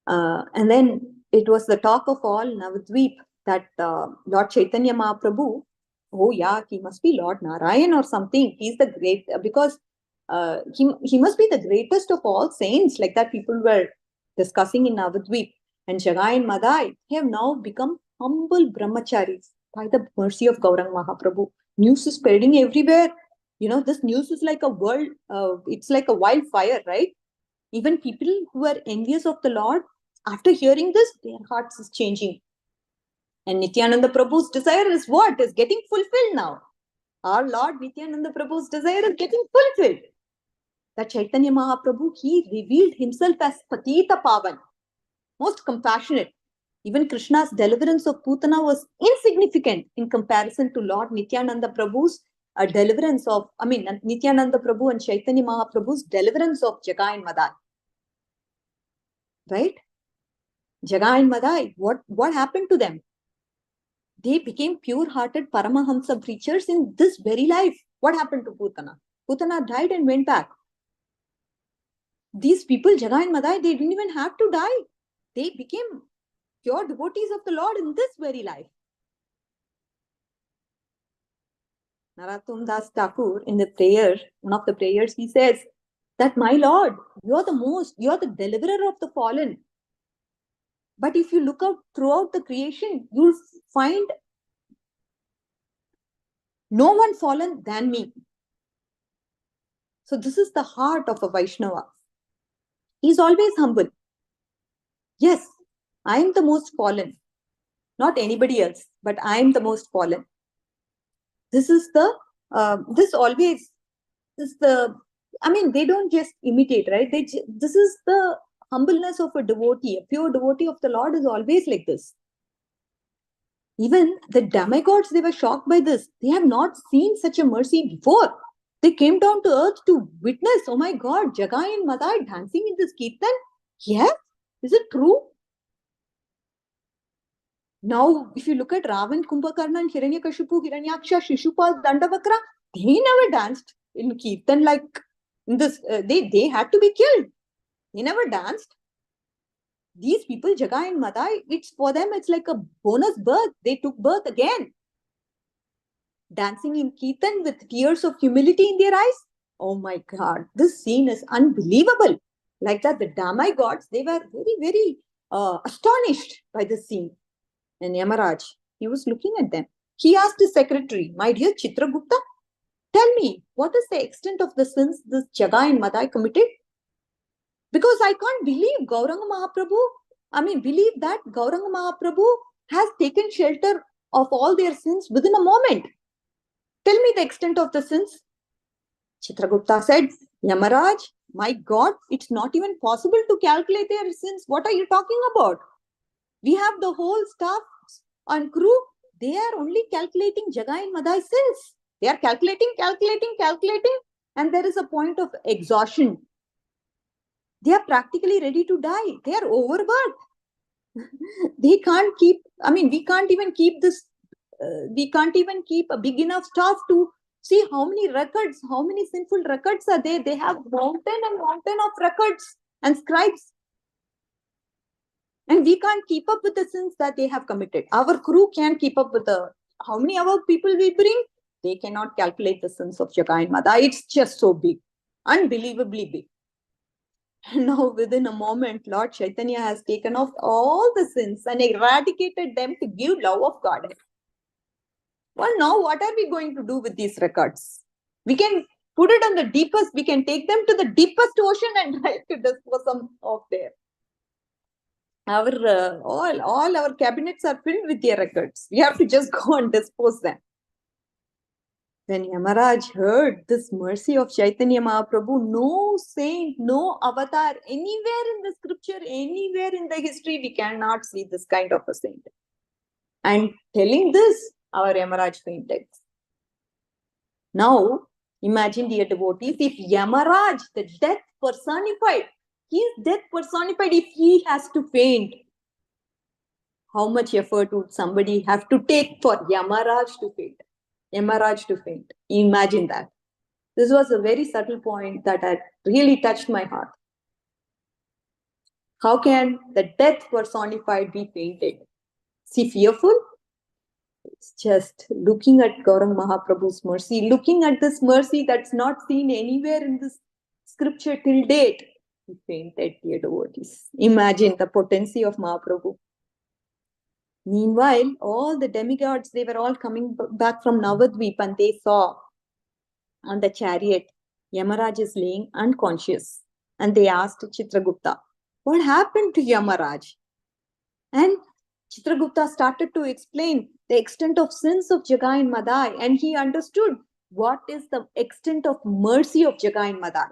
E: And then it was the talk of all Navadvip that Lord Chaitanya Mahaprabhu, oh yeah, he must be Lord Narayan or something. He's the great, because he must be the greatest of all saints, like that people were discussing in Navadvip. And Jagai and Madai have now become humble brahmacharis by the mercy of Gauranga Mahaprabhu. News is spreading everywhere. This news is like a world, it's like a wildfire, right? Even people who are envious of the Lord, after hearing this, their hearts is changing. And Nityananda Prabhu's desire is what? Is getting fulfilled now. Our Lord Nityananda Prabhu's desire is getting fulfilled. That Chaitanya Mahaprabhu, he revealed himself as Patita Pavan, most compassionate. Even Krishna's deliverance of Putana was insignificant in comparison to Lord Nityananda Prabhu's deliverance of, Nityananda Prabhu and Chaitanya Mahaprabhu's deliverance of Jagai and Madai. Right? Jagai and Madai, what happened to them? They became pure-hearted Paramahamsa preachers in this very life. What happened to Putana? Putana died and went back. These people, Jagai and Madai, they didn't even have to die. They became pure devotees of the Lord in this very life. Narottam Das Thakur, in the prayer, one of the prayers, he says that, my Lord, you're the deliverer of the fallen. But if you look out throughout the creation, you'll find no one fallen than me. So this is the heart of a Vaishnava. He's always humble. Yes, I am the most fallen. Not anybody else, but I am the most fallen. This is they don't just imitate, right? This is the humbleness of a devotee. A pure devotee of the Lord is always like this. Even the demigods, they were shocked by this. They have not seen such a mercy before. They came down to earth to witness, oh my God, Jagai and Madai dancing in this kirtan. Yeah, is it true? Now, if you look at Ravan, Kumbhakarna, and Hiranyakashipu, Hiranyaksha, Shishupal, Dandavakra, they never danced in kirtan like in this. They had to be killed. They never danced. These people, Jagai and Madai, for them, it's like a bonus birth. They took birth again. Dancing in kirtan with tears of humility in their eyes. Oh my God, this scene is unbelievable. Like that, the demigods, they were very, very astonished by this scene. And Yamaraj, he was looking at them. He asked his secretary, my dear Chitragupta, tell me, what is the extent of the sins this Jagai and Madai committed? Because I can't believe that Gauranga Mahaprabhu has taken shelter of all their sins within a moment. Tell me the extent of the sins. Chitragupta said, Yamaraj, My God, it's not even possible to calculate their sins. What are you talking about? We have the whole staff and crew. They are only calculating Jagai and Madhai sins. They are calculating, and there is a point of exhaustion. They are practically ready to die. They are overworked. They can't keep, we can't even keep this, we can't even keep a big enough staff to see how many records, how many sinful records are there. They have mountain and mountain of records and scribes. And we can't keep up with the sins that they have committed. Our crew can't keep up with how many our people we bring. They cannot calculate the sins of Jagai and Madhai. It's just so big, unbelievably big. And now within a moment, Lord Chaitanya has taken off all the sins and eradicated them to give love of God. Well, now what are we going to do with these records? We can put it on the deepest, we can take them to the deepest ocean and try to dispose them off there. Our all our cabinets are filled with their records. We have to just go and dispose them. When Yamaraj heard this mercy of Chaitanya Mahaprabhu, no saint, no avatar, anywhere in the scripture, anywhere in the history, we cannot see this kind of a saint. And telling this, our Yamaraj fainted. Now, imagine, dear devotees, if Yamaraj, the death personified, his death personified, if he has to faint, how much effort would somebody have to take for Yamaraj to faint? Yamaraj to faint. Imagine that. This was a very subtle point that had really touched my heart. How can the death personified be fainted? Is he fearful? It's just looking at Gaurang Mahaprabhu's mercy, looking at this mercy that's not seen anywhere in this scripture till date. He fainted, dear devotees. Imagine the potency of Mahaprabhu. Meanwhile, all the demigods, they were all coming back from Navadvip, and they saw on the chariot, Yamaraj is laying unconscious. And they asked Chitragupta, what happened to Yamaraj? And Chitragupta started to explain the extent of sins of Jagai and Madhai, and he understood what is the extent of mercy of Jagai and Madhai.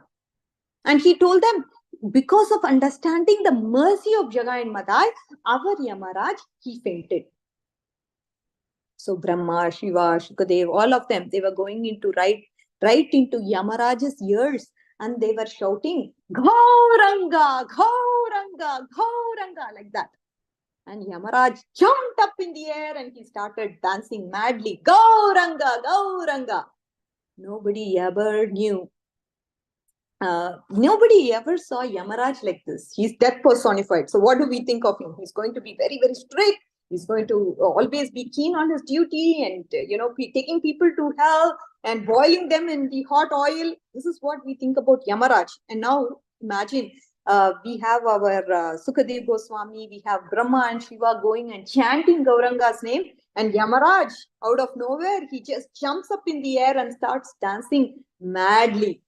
E: And he told them, because of understanding the mercy of Jagai and Madhai, our Yamaraj, he fainted. So Brahma, Shiva, Shukadev, all of them, they were going into right into Yamaraj's ears, and they were shouting, Gauranga, Gauranga, Gauranga, like that. And Yamaraj jumped up in the air and he started dancing madly, Gauranga, Gauranga. Nobody ever knew. Nobody ever saw Yamaraj like this. He's death personified. So what do we think of him? He's going to be very, very strict. He's going to always be keen on his duty and, taking people to hell and boiling them in the hot oil. This is what we think about Yamaraj. And now imagine, we have our Sukadev Goswami, we have Brahma and Shiva going and chanting Gauranga's name. And Yamaraj, out of nowhere, he just jumps up in the air and starts dancing madly.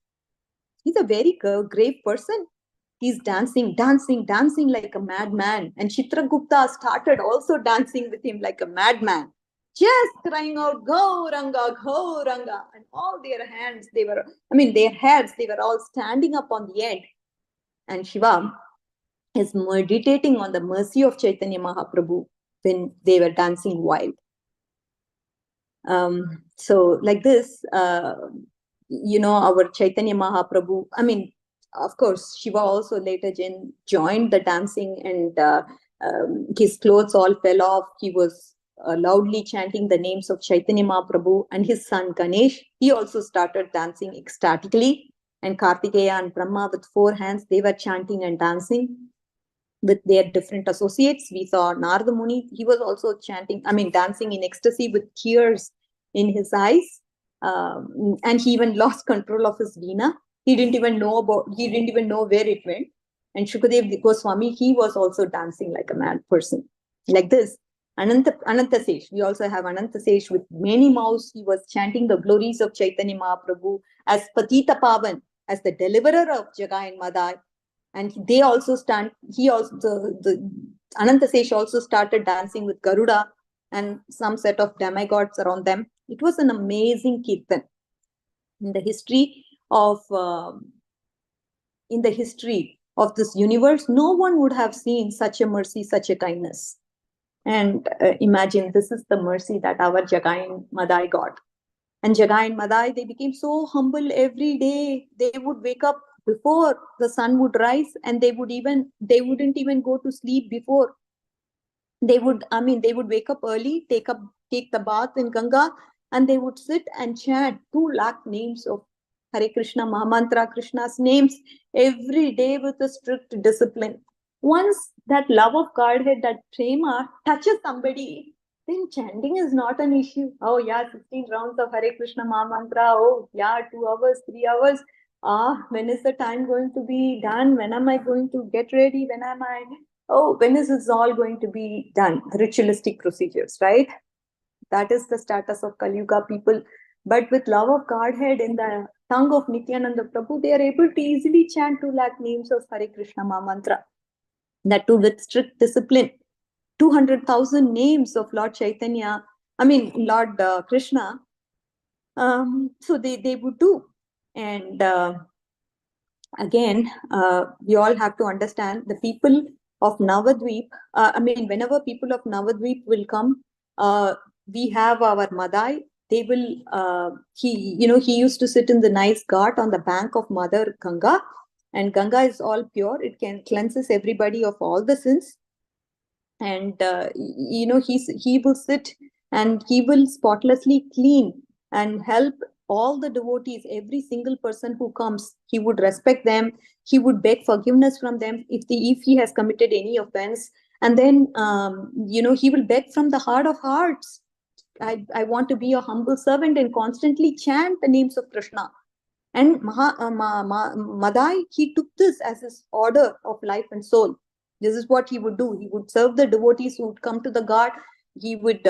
E: He's a very grave person. He's dancing like a madman. And Chitragupta started also dancing with him like a madman, just crying out, Gauranga, Gauranga. And all their hands, their heads, they were all standing up on the end. And Shiva is meditating on the mercy of Chaitanya Mahaprabhu when they were dancing wild. So like this, our Chaitanya Mahaprabhu, of course, Shiva also later joined the dancing, and his clothes all fell off. He was loudly chanting the names of Chaitanya Mahaprabhu, and his son Ganesh, he also started dancing ecstatically. And Kartikeya and Brahma, with 4 hands, they were chanting and dancing with their different associates. We saw Narada Muni, he was also dancing in ecstasy with tears in his eyes. And he even lost control of his veena. He didn't even know where it went. And Shukadev Goswami, he was also dancing like a mad person. Like this, Anantasesh. We also have Anantasesh with many mouths. He was chanting the glories of Chaitanya Mahaprabhu as Patita Pavan, as the deliverer of Jagai and Madhai. And they also Anantasesh also started dancing with Garuda and some set of demigods around them. It was an amazing kirtan. In the history of in the history of this universe, no one would have seen such a mercy, such a kindness. And imagine, this is the mercy that our Jagai and Madai got. And Jagai and Madai, they became so humble every day. They would wake up before the sun would rise, and they wouldn't even go to sleep before. They would wake up early, take the bath in Ganga, and they would sit and chant 2 lakh names of Hare Krishna Mahamantra, Krishna's names, every day with a strict discipline. Once that love of Godhead, that prema touches somebody, then chanting is not an issue. Oh yeah, 16 rounds of Hare Krishna Mahamantra. Oh yeah, 2 hours, 3 hours. When is the time going to be done? When am I going to get ready? When is this all going to be done? Ritualistic procedures, right? That is the status of Kali Yuga people. But with love of Godhead in the tongue of Nityananda Prabhu, they are able to easily chant 2 lakh names of Hare Krishna Mahamantra. That too with strict discipline. 200,000 names of Lord Krishna. So they would do. And again, we all have to understand the people of Navadvip. Whenever people of Navadvip will come, we have our Madai. They will, he used to sit in the nice ghat on the bank of Mother Ganga. And Ganga is all pure. It cleanses everybody of all the sins. And, he will sit and he will spotlessly clean and help all the devotees. Every single person who comes, he would respect them. He would beg forgiveness from them if he has committed any offense. And then, he will beg from the heart of hearts. I want to be a humble servant and constantly chant the names of Krishna. And Madai, he took this as his order of life and soul. This is what he would do. He would serve the devotees who would come to the ghat. He would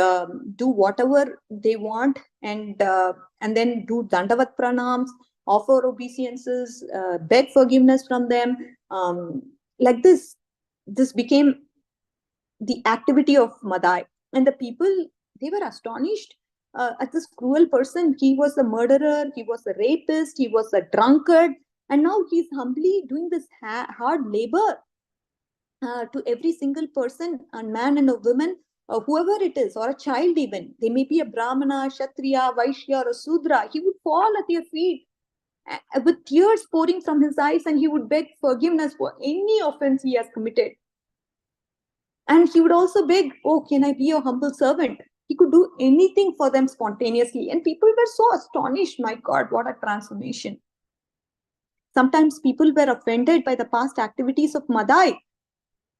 E: do whatever they want, and then do dandavat pranams, offer obeisances, beg forgiveness from them. Like this became the activity of Madai. And the people, they were astonished at this cruel person. He was a murderer, he was a rapist, he was a drunkard, and now he's humbly doing this hard labor to every single person, a man and a woman, whoever it is, or a child even. They may be a Brahmana, Kshatriya, Vaishya, or a Sudra. He would fall at their feet with tears pouring from his eyes, and he would beg forgiveness for any offense he has committed. And he would also beg, oh, can I be your humble servant? He could do anything for them spontaneously. And people were so astonished. My God, what a transformation. Sometimes people were offended by the past activities of Madai.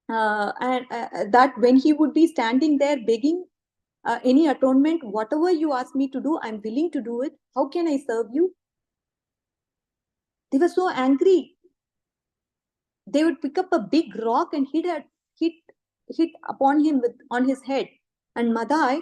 E: And that when he would be standing there begging any atonement, whatever you ask me to do, I'm willing to do it. How can I serve you? They were so angry. They would pick up a big rock and hit upon him on his head. And Madai,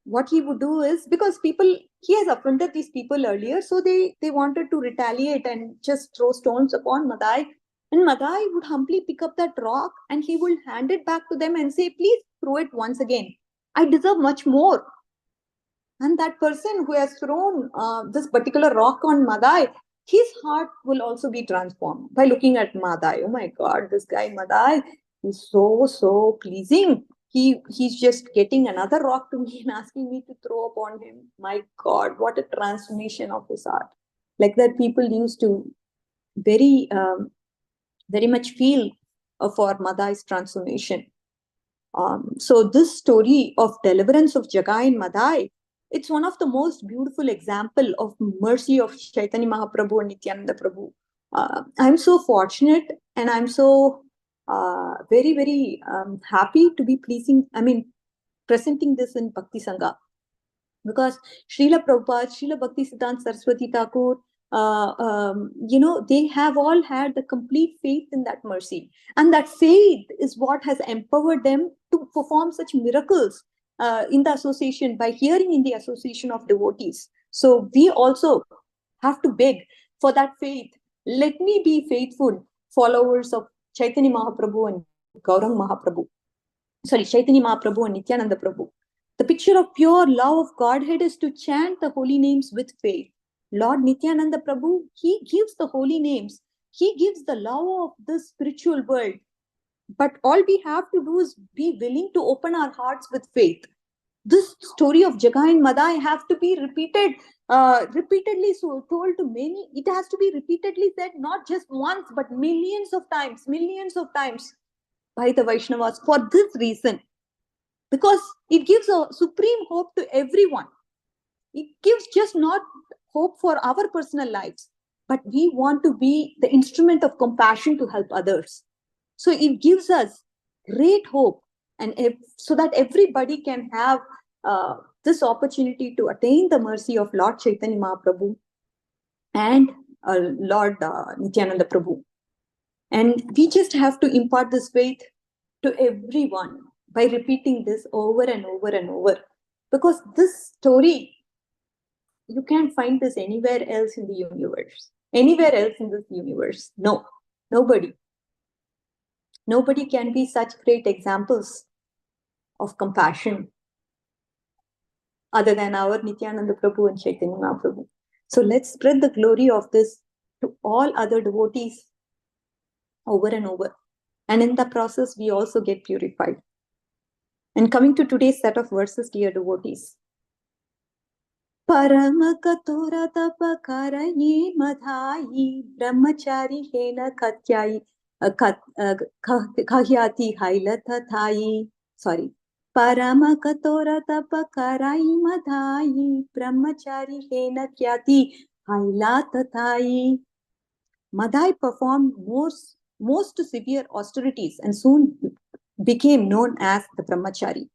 E: what he would do is, because he has offended these people earlier, so they wanted to retaliate and just throw stones upon Madai. And Madai would humbly pick up that rock and he will hand it back to them and say, please throw it once again. I deserve much more. And that person who has thrown this particular rock on Madai, his heart will also be transformed by looking at Madai. Oh my God, this guy Madai is so pleasing. He's just getting another rock to me and asking me to throw upon him. My God, what a transformation of his heart. Like that, people used to very much feel for Madai's transformation. So this story of deliverance of Jagai and Madai, it's one of the most beautiful example of mercy of Caitanya Mahaprabhu and Nityananda Prabhu. I'm so fortunate, and I'm so very happy to be presenting this in Bhakti Sangha, because Srila Prabhupada, Srila Bhakti Siddhanta Saraswati Thakur, they have all had the complete faith in that mercy. And that faith is what has empowered them to perform such miracles in the association, by hearing in the association of devotees. So we also have to beg for that faith. Let me be faithful followers of Chaitanya Mahaprabhu and Gaurang Mahaprabhu. Chaitanya Mahaprabhu and Nityananda Prabhu. The picture of pure love of Godhead is to chant the holy names with faith. Lord Nityananda Prabhu, he gives the holy names He gives the law of the spiritual world. But all we have to do is be willing to open our hearts with faith. This story of Jagai and Madai have to be repeatedly so told to many. It has to be repeatedly said, not just once, but millions of times by the Vaishnavas for this reason. Because it gives a supreme hope to everyone. It gives just not hope for our personal lives, but we want to be the instrument of compassion to help others. So it gives us great hope, and so that everybody can have this opportunity to attain the mercy of Lord Chaitanya Mahaprabhu and Lord Nityananda Prabhu. And we just have to impart this faith to everyone by repeating this over and over and over. Because this story, you can't find this anywhere else in the universe. Anywhere else in this universe. No, nobody. Nobody can be such great examples of compassion other than our Nityananda Prabhu and Chaitanya Mahaprabhu. So let's spread the glory of this to all other devotees over and over. And in the process, we also get purified. And coming to today's set of verses, dear devotees. Parama katura tapakarayi madhayi brahmachari hena katyayi kahyati hailathayi. Sorry. Parama katura tapakarayi madhayi brahmachari hena kyati hailathayi. Madhai performed most severe austerities and soon became known as the brahmachari.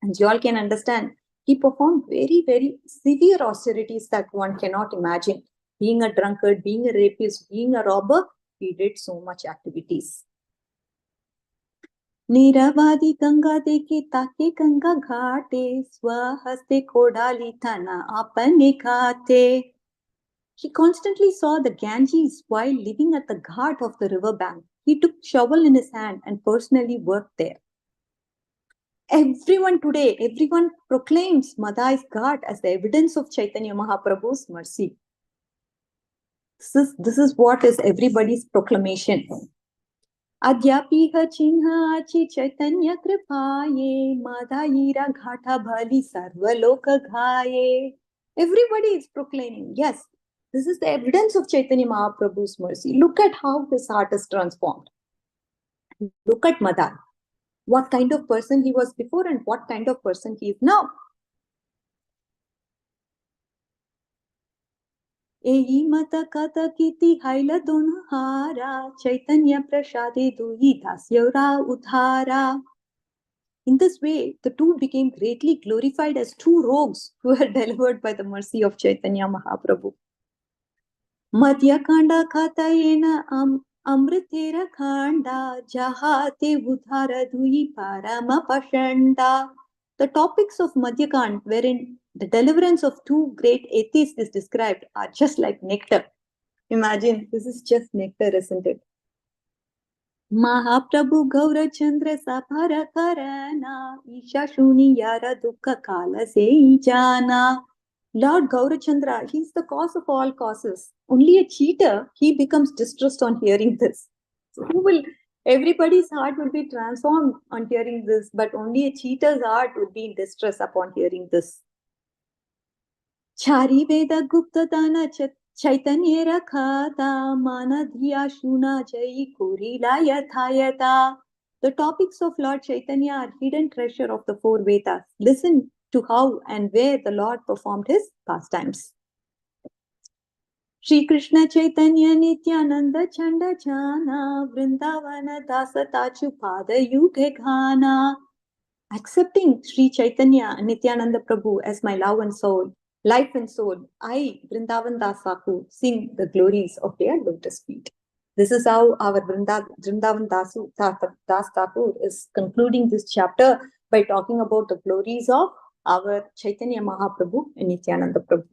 E: And you all can understand, he performed very, very severe austerities that one cannot imagine. Being a drunkard, being a rapist, being a robber, he did so much activities. Niravadi Ganga deke take Ganga ghate, swahaste kodali thana apane khate. He constantly saw the Ganges while living at the ghat of the river bank. He took shovel in his hand and personally worked there. Everyone today, everyone proclaims Madai's ghat as the evidence of Chaitanya Mahaprabhu's mercy. This is what is everybody's proclamation. Adyapiha chinha achi Chaitanya kripaye Madayira ghata bhali sarvaloka ghaye. Everybody is proclaiming, yes, this is the evidence of Chaitanya Mahaprabhu's mercy. Look at how his heart is transformed. Look at Madai. What kind of person he was before and what kind of person he is now. Ehi mata kata kiti haila donhara Chaitanya prasade dui dasyara udhara. In this way, the two became greatly glorified as two rogues who were delivered by the mercy of Chaitanya Mahaprabhu. Madhya kanda khata yena Amritera khanda jahate udhara dui parama pashanda. The topics of Madhyakand, wherein the deliverance of two great atheists is described, are just like nectar. Imagine, this is just nectar, isn't it? Mahaprabhu Gaura Chandra Sapara Karana Isha Shuni Yara Dukha Kala Se Jana. Lord Gaurachandra, he is the cause of all causes. Only a cheater, he becomes distressed on hearing this. So everybody's heart will be transformed on hearing this, but only a cheater's heart would be in distress upon hearing this. Chari Veda Gupta Dana Chaitanya Rakhata Manadhya Shuna Jai Kurila Yathayata. The topics of Lord Chaitanya are hidden treasure of the four Vedas. Listen to how and where the Lord performed his pastimes. Shri Krishna Chaitanya Nityananda Chanda Jana Vrindavana Dasa Tachu Pada Yuge Ghana. Accepting Shri Chaitanya and Nityananda Prabhu as my love and soul, life and soul, I, Vrindavan Das Thakur, sing the glories of their lotus feet. This is how our Vrindavan Das Thakur is concluding this chapter by talking about the glories of our Chaitanya Mahaprabhu and Nityananda Prabhu.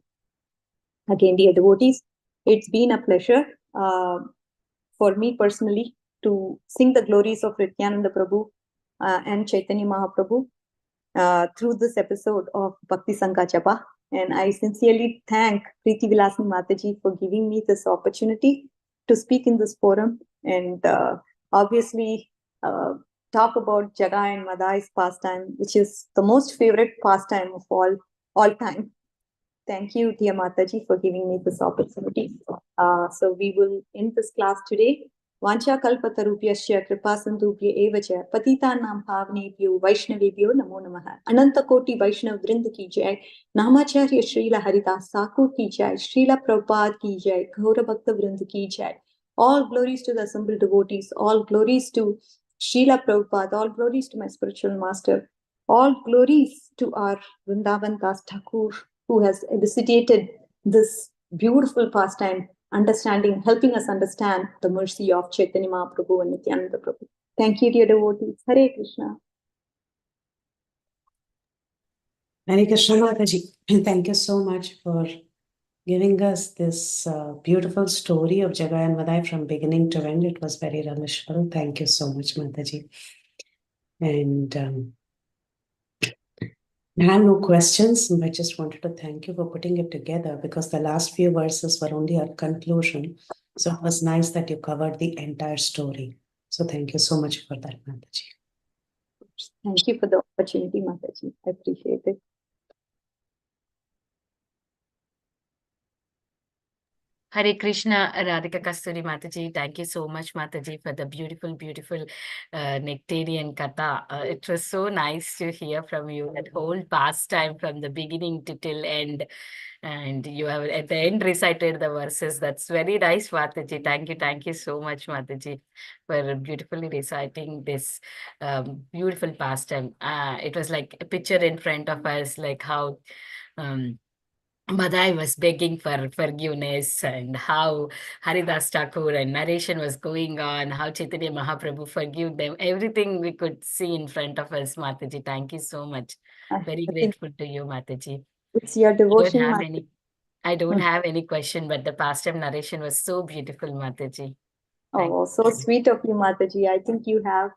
E: Again, dear devotees, it's been a pleasure for me personally to sing the glories of Nityananda Prabhu and Chaitanya Mahaprabhu through this episode of Bhakti Sangha Japa. And I sincerely thank Preeti Vilasini Mataji for giving me this opportunity to speak in this forum and obviously talk about Jaga and Madhys pastime, which is the most favorite pastime of all time. Thank you, dear Mataji, for giving me this opportunity. So we will end this class today. Vancha kalpatarupyasya kripasandubhya evacha patitanam bhavnebhyo vaishnavebhyo namo namaha. Ananta koti vaishnav vrind ki jai. Namacharya Srila Haridas Thakur ki jai. Srila Prabhupada ki jai. Gaura Bhakta vrind ki jai. All glories to the assembled devotees. All glories to Srila Prabhupada. All glories to my spiritual master. All glories to our Vrindavan Das Thakur, who has elucidated this beautiful pastime, helping us understand the mercy of Chaitanya Mahaprabhu and Nityananda Prabhu. Thank you, dear devotees. Hare Krishna.
A: Hare Krishna Mataji. Thank you so much for giving us this beautiful story of Jagai and Madhai from beginning to end. It was very ramishful. Thank you so much, Mataji. And I have no questions. I just wanted to thank you for putting it together because the last few verses were only a conclusion. So it was nice that you covered the entire story. So thank you so much for that, Mataji.
E: Thank you for the opportunity, Mataji. I appreciate it.
B: Hare Krishna, Radhika Kasturi Mataji. Thank you so much, Mataji, for the beautiful, beautiful nectarian katha. It was so nice to hear from you that whole pastime from the beginning to till end. And you have at the end recited the verses. That's very nice, Mataji. Thank you so much, Mataji, for beautifully reciting this beautiful pastime. It was like a picture in front of us, like how Madhai was begging for forgiveness and how Haridas Thakur and narration was going on, how Chaitanya Mahaprabhu forgave them. Everything we could see in front of us, Mataji. Thank you so much. Very
E: I think
B: grateful to you, Mataji.
E: it's your devotion,
B: I don't have any question, but the pastime narration was so beautiful, Mataji.
E: Oh, so sweet of you, Mataji. I think you have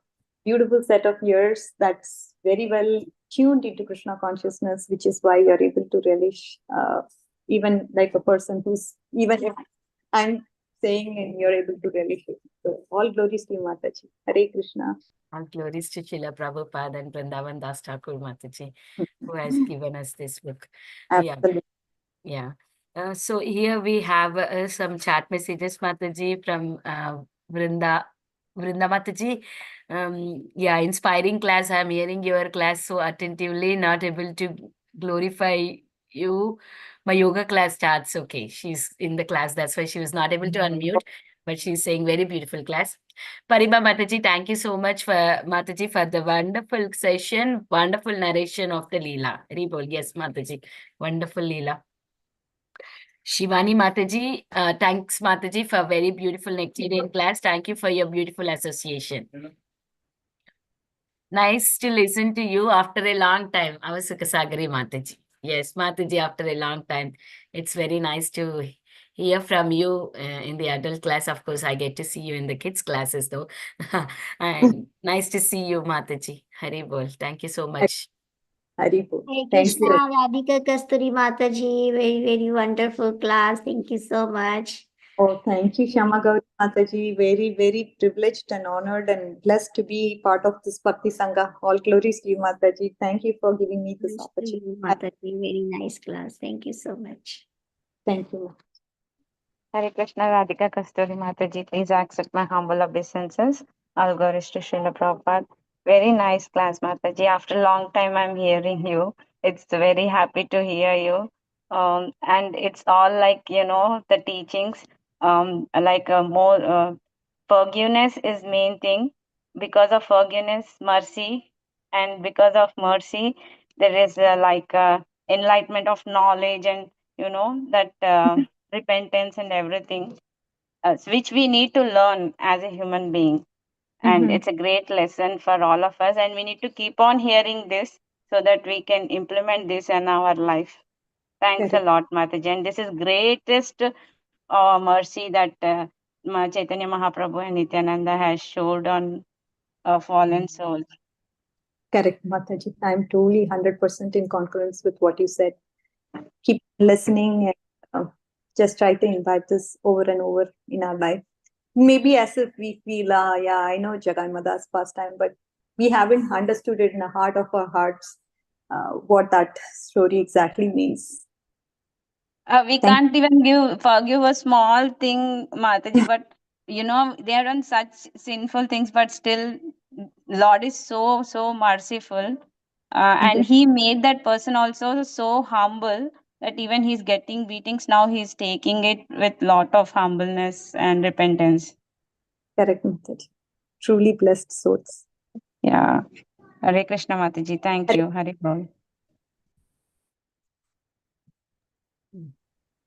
E: beautiful set of ears that's very well tuned into Krishna consciousness, which is why you're able to relish, even like a person who's, even if I'm saying and you're able to relish it. So all glories to you, Mataji. Hare Krishna.
B: All glories to Srila Prabhupada and Vrindavan Das Thakur, Mataji, who has given us this book.
E: Absolutely.
B: Yeah. So here we have some chat messages, Mataji, from Vrinda Mataji. Yeah, inspiring class. I'm hearing your class so attentively, not able to glorify you. My yoga class starts. Okay, she's in the class. That's why she was not able to unmute, but she's saying very beautiful class. Pariba Mataji, thank you so much for Mataji for the wonderful session, wonderful narration of the Leela. Ribol, yes, Mataji, wonderful Leela. Shivani Mataji, thanks Mataji for very beautiful nectarian class. Thank you for your beautiful association. Nice to listen to you after a long time. Avasukasagari Mataji. Yes, Mataji, after a long time. It's very nice to hear from you in the adult class. Of course, I get to see you in the kids classes though. And nice to see you, Mataji. Hari Bol. Thank you so much.
E: Haribol.
C: Hare
E: Thank
C: Krishna,
E: you.
C: Radhika Kasturi Mataji. Very, very wonderful class. Thank you so much.
E: Oh, thank you, Shama Gauri Mataji. Very, very privileged and honored and blessed to be part of this Bhakti Sangha. All glories to you, Mataji. Thank you for giving me this opportunity.
C: Mataji, very nice class. Thank you so much.
E: Thank you.
F: Hare Krishna, Radhika Kasturi Mataji. Please accept my humble obeisances. All glories to Srila Prabhupada. Very nice class, Mataji. After a long time, I'm hearing you. It's very happy to hear you. And it's all like, the teachings, more forgiveness is main thing. Because of forgiveness, mercy. And because of mercy, there is enlightenment of knowledge and, that repentance and everything, which we need to learn as a human being. And it's a great lesson for all of us. And we need to keep on hearing this so that we can implement this in our life. Thanks a lot, Mataji. And this is greatest mercy that Chaitanya Mahaprabhu and Nityananda has showed on a fallen soul.
E: Correct, Mataji. I'm totally 100% in concurrence with what you said. Keep listening and just try to invite this over and over in our life. maybe as if we feel, yeah, I know Jaganmada's pastime, but we haven't understood it in the heart of our hearts, what that story exactly means.
F: We
E: Thank-
F: can't even forgive a small thing, Mataji, but they have done such sinful things, but still, Lord is so merciful. And he made that person also so humble that even he's getting beatings, now he's taking it with lot of humbleness and repentance.
E: Correct, Mataji. Truly blessed souls.
F: Yeah. Hare Krishna, Mataji. Thank you. Hare Bol.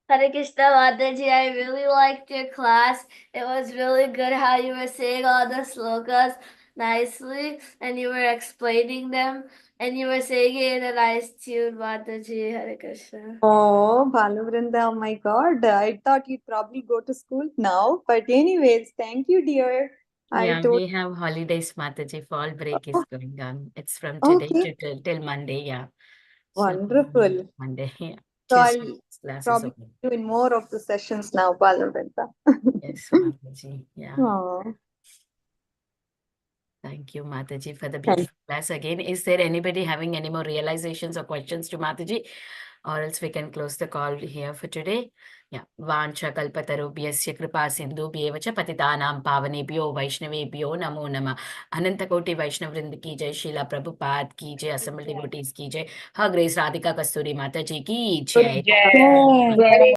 C: Hare Krishna Mataji, I really liked your class. It was really good how you were saying all the slokas nicely and you were explaining them and you were saying it in a nice tune, Mataji. Hare Krishna.
E: Oh, Baluvrinda, oh my God. I thought you'd probably go to school now. But anyways, thank you, dear.
B: Yeah, we have holidays, Mataji. Fall break is going on. It's from today
E: Okay.
B: till Monday, yeah. So,
E: Wonderful.
B: Monday, yeah.
E: So
B: Tuesday,
E: I'll
B: classes
E: probably
B: open.
E: do in more of the sessions now, Baluvrinda.
B: Yes, Mataji. Yeah.
E: Oh,
B: Thank you, Mataji, for the
E: thank
B: beautiful class again. Is there anybody having any more realizations or questions to Mataji? Or else we can close the call here for today. Yeah. Vancha kalpatarubhyasya kripa sindhubhyeva cha patitanam pavanebhyo vaishnavebhyo namo namah. Ananta Koti Vaishnav Vrinda ki jai, Srila Prabhupada ki jai, assembled devotees ki jai, Her Grace Radhika Kasturi Mataji ki jai.
E: you.